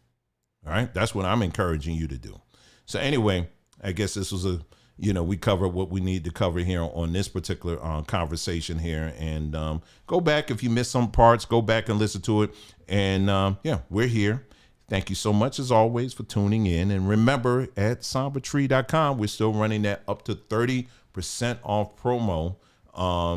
All right. That's what I'm encouraging you to do. So anyway, I guess this was we covered what we need to cover here on this particular conversation here. And go back if you missed some parts, go back and listen to it. And we're here. Thank you so much, as always, for tuning in. And remember, at sombertree.com, we're still running that up to 30% off promo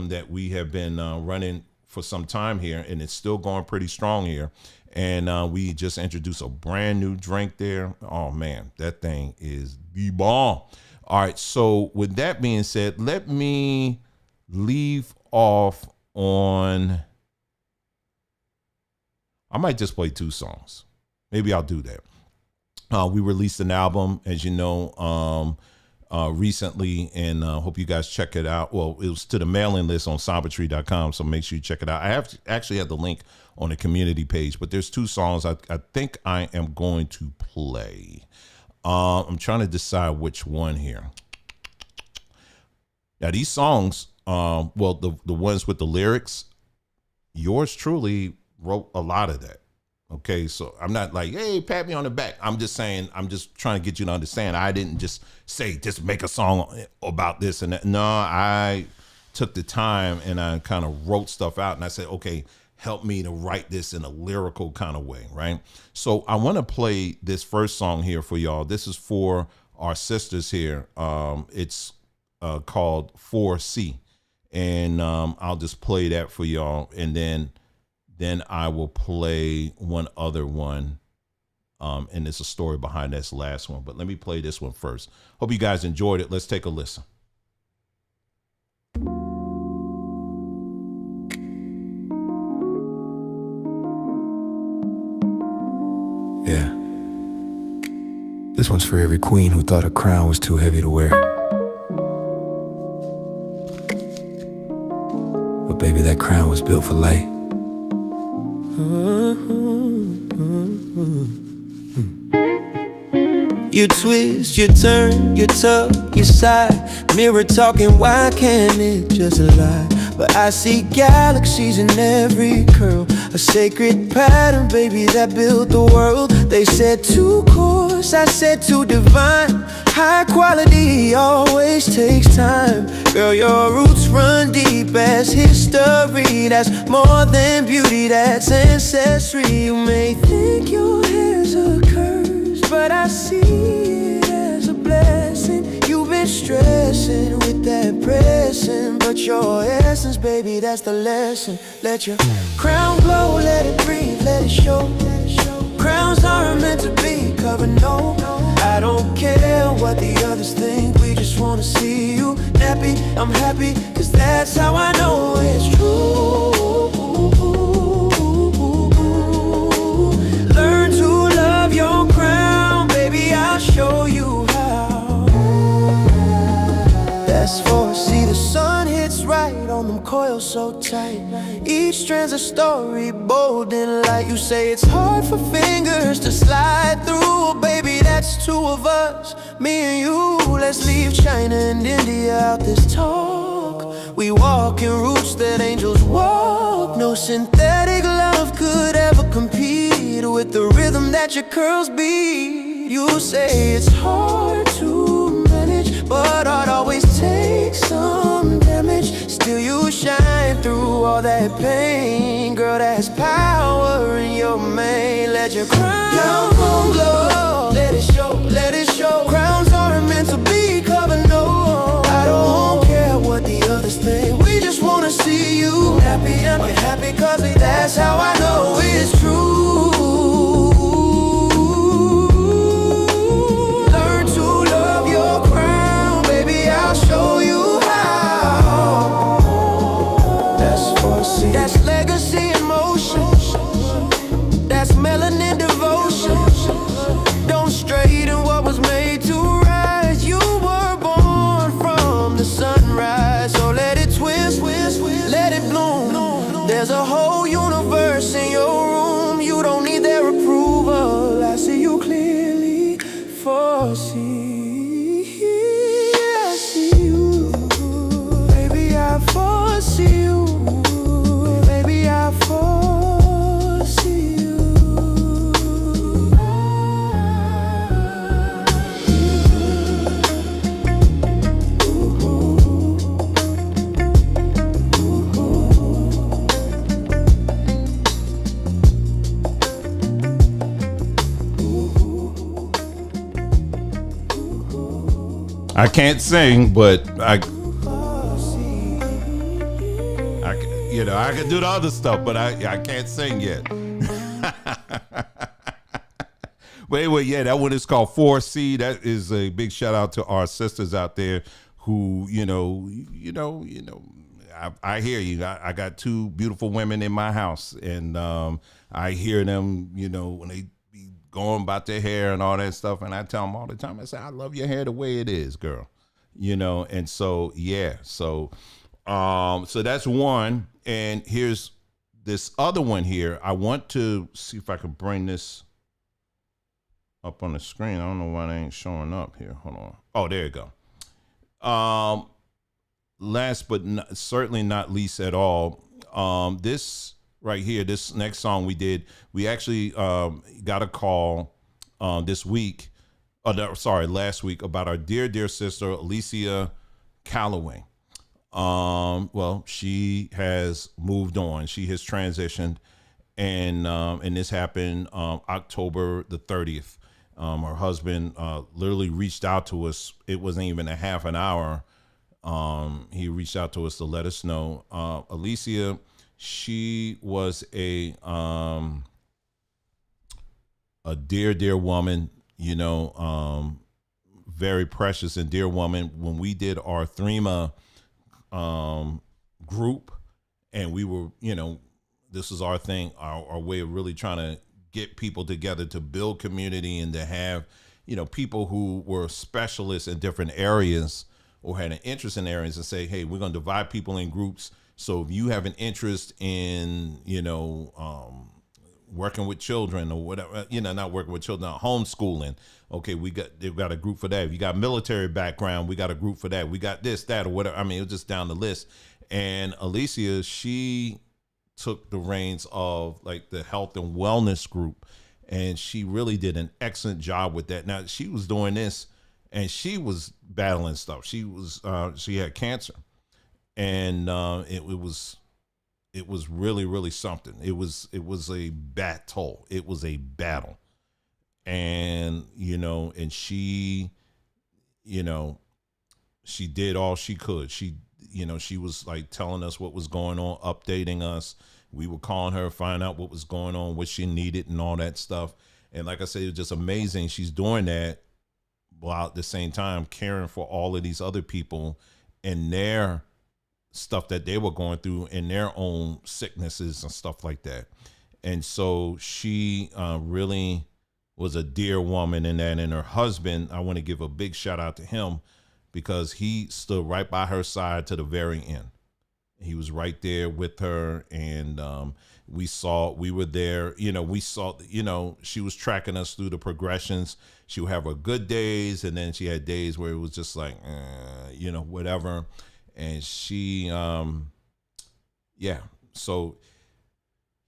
that we have been running for some time here. And it's still going pretty strong here. And we just introduced a brand new drink there. Oh, man, that thing is the bomb. All right. So with that being said, let me leave off on. I might just play 2 songs. Maybe I'll do that. We released an album, as you know, recently, and hope you guys check it out. Well, it was to the mailing list on sombertree.com, so make sure you check it out. I actually have the link on the community page, but there's 2 songs I think I am going to play. I'm trying to decide which one here. Now, these songs, the ones with the lyrics, yours truly wrote a lot of that. Okay, so I'm not like, hey, pat me on the back. I'm just saying, I'm just trying to get you to understand. I didn't just say, just make a song about this and that. No, I took the time and I kind of wrote stuff out and I said, okay, help me to write this in a lyrical kind of way, right? So I want to play this first song here for y'all. This is for our sisters here. It's called 4C. And I'll just play that for y'all. And then I will play one other one. And there's a story behind this last one. But let me play this one first. Hope you guys enjoyed it. Let's take a listen. Yeah. This one's for every queen who thought a crown was too heavy to wear. But baby, that crown was built for light. You twist, you turn, you tug, you side. Mirror talking, why can't it just lie? But I see galaxies in every curl. A sacred pattern, baby, that built the world. They said too coarse, I said too divine. High quality always takes time. Girl, your roots run deep as history. That's more than beauty, that's ancestry. You may think your hair's a curse, but I see it as a blessing. You've been stressing with that pressing, but your essence, baby, that's the lesson. Let your crown glow, let it breathe, let it show. Crowns aren't meant to be covered, no. I don't care what the others think, we just wanna see you happy. I'm happy, cause that's how I know it's true. Learn to love your crown, baby, I'll show you how. That's 4C, the sun hits right on them coils so tight. Each strand's a story, bold and light. You say it's hard for fingers to slide through, baby, that's 2 of us, me and you. Let's leave China and India out this talk. We walk in roots that angels walk. No synthetic love could ever compete with the rhythm that your curls beat. You say it's hard to manage, but art always takes some damage. Still you shine through all that pain. Girl, that's power in your mane. Let your crown glow, let it show, let it show. Crowns aren't meant to be covered, no. I don't care what the others think, we just wanna see you happy. I'm happy cause that's how I know it's true. Learn to love your crown, baby, I'll show you how. That's 4C, that's legacy in motion. That's melanin devotion. Don't straighten what was made to rise. You were born from the sunrise, so let it twist, let it bloom. There's a whole universe in your room. I can't sing, but I I can do the other stuff, but I can't sing yet. But anyway, yeah, that one is called 4C. That is a big shout out to our sisters out there who, I hear you. I got two beautiful women in my house, and I hear them, when they be going about their hair and all that stuff, and I tell them all the time, I say, I love your hair the way it is, girl. And so so that's one, and here's this other one here. I want to see if I can bring this up on the screen. I don't know why they ain't showing up here. Hold on. Oh, there you go. Last but certainly not least at all, this right here, this next song we did, we actually got a call this week, last week, about our dear sister Alicia Calloway. Well, she has moved on. She has transitioned, and this happened October the 30th. Her husband literally reached out to us. It wasn't even a half an hour. He reached out to us to let us know. Alicia, she was a dear woman, very precious and dear woman. When we did our Threema group, and we were, this is our thing, our way of really trying to get people together to build community and to have, people who were specialists in different areas or had an interest in areas, and say, hey, we're going to divide people in groups. So if you have an interest in, working with children or whatever, not working with children, homeschooling. Okay, they've got a group for that. If you got military background, we got a group for that. We got this, that, or whatever. I mean, it was just down the list. And Alicia, she took the reins of like the health and wellness group, and she really did an excellent job with that. Now, she was doing this, and she was battling stuff. She had cancer, and it was really, really something. It was a battle. It was a battle. And, and she, she did all she could. She was like telling us what was going on, updating us. We were calling her, find out what was going on, what she needed and all that stuff. And like I said, it was just amazing. She's doing that while at the same time caring for all of these other people and their stuff that they were going through and their own sicknesses and stuff like that. And so she really was a dear woman in that. And her husband, I want to give a big shout out to him, because he stood right by her side to the very end. He was right there with her, and we were there, we saw, she was tracking us through the progressions. She would have her good days, and then she had days where it was just like, whatever. And she, so,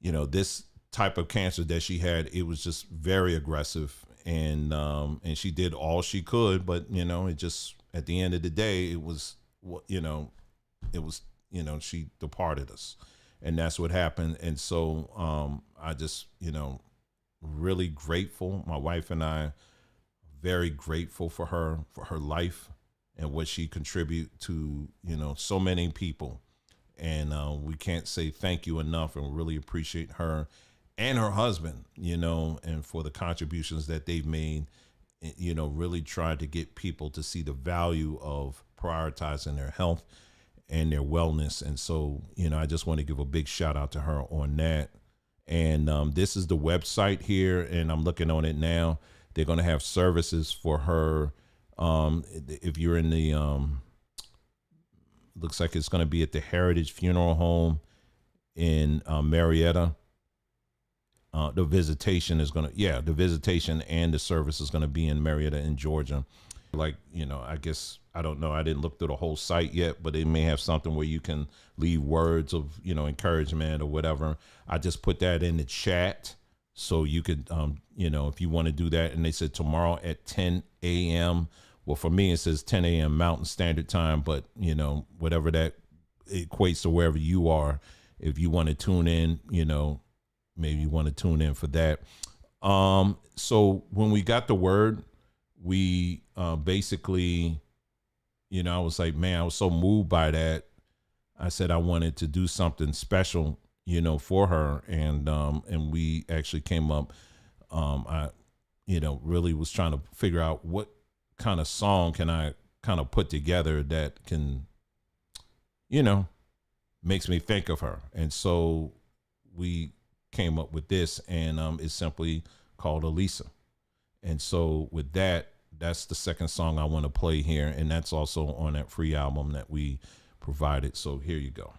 this type of cancer that she had, it was just very aggressive, and she did all she could, but, it just, at the end of the day, it was, she departed us, and that's what happened. And so, I just, really grateful. My wife and I, very grateful for her life and what she contributed to, so many people. And we can't say thank you enough, and really appreciate her and her husband, and for the contributions that they've made, really tried to get people to see the value of prioritizing their health and their wellness. And so, I just want to give a big shout out to her on that. And this is the website here, and I'm looking on it now. They're going to have services for her. If you're in the, looks like it's going to be at the Heritage Funeral Home in Marietta. The visitation and the service is going to be in Marietta in Georgia. Like, I guess, I don't know. I didn't look through the whole site yet, but they may have something where you can leave words of, encouragement or whatever. I just put that in the chat. So you could, if you want to do that. And they said tomorrow at 10 a.m. Well, for me, it says 10 a.m. Mountain Standard Time, but, whatever that equates to wherever you are, if you want to tune in, maybe you want to tune in for that. So when we got the word, we basically You know, I was like, man, I was so moved by that. I said I wanted to do something special, you know, for her, and we actually came up. I, you know, really was trying to figure out what kind of song can I kind of put together that can, you know, makes me think of her. And so we came up with this, and it's simply called Elisa. And so with that, that's the second song I want to play here, and that's also on that free album that we provided. So here you go.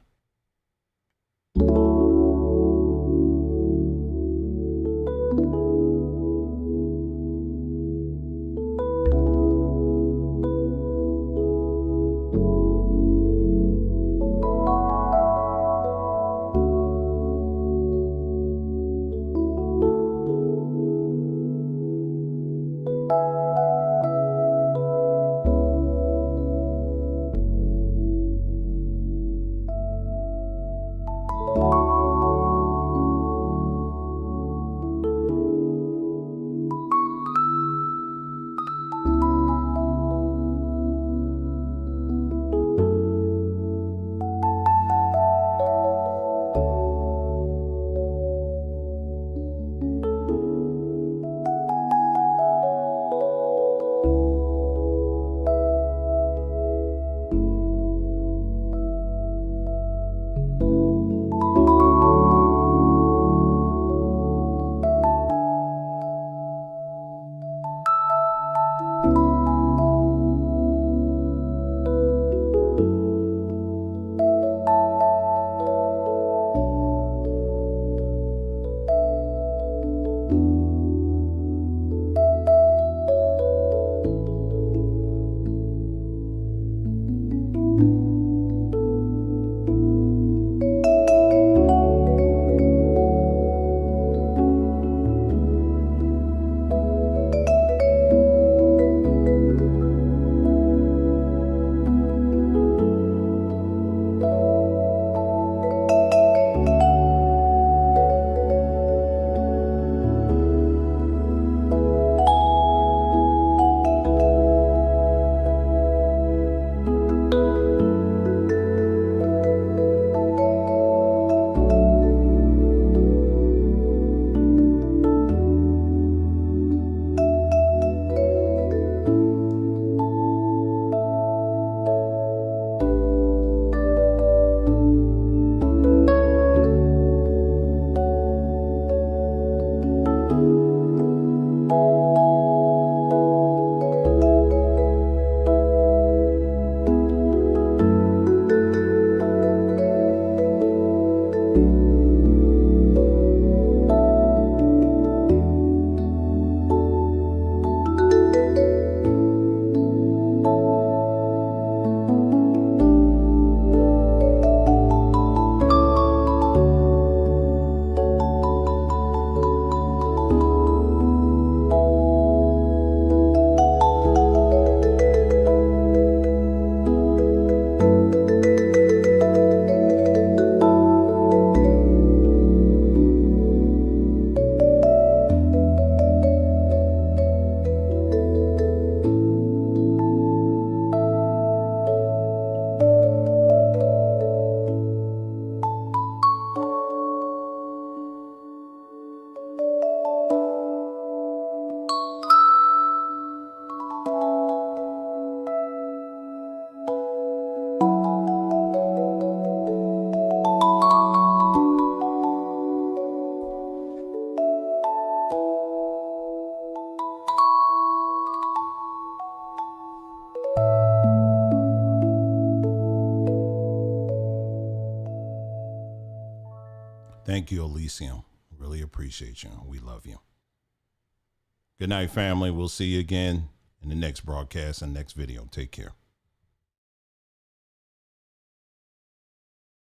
Thank you, Elysium. Really appreciate you. We love you. Good night, family. We'll see you again in the next broadcast and next video. Take care.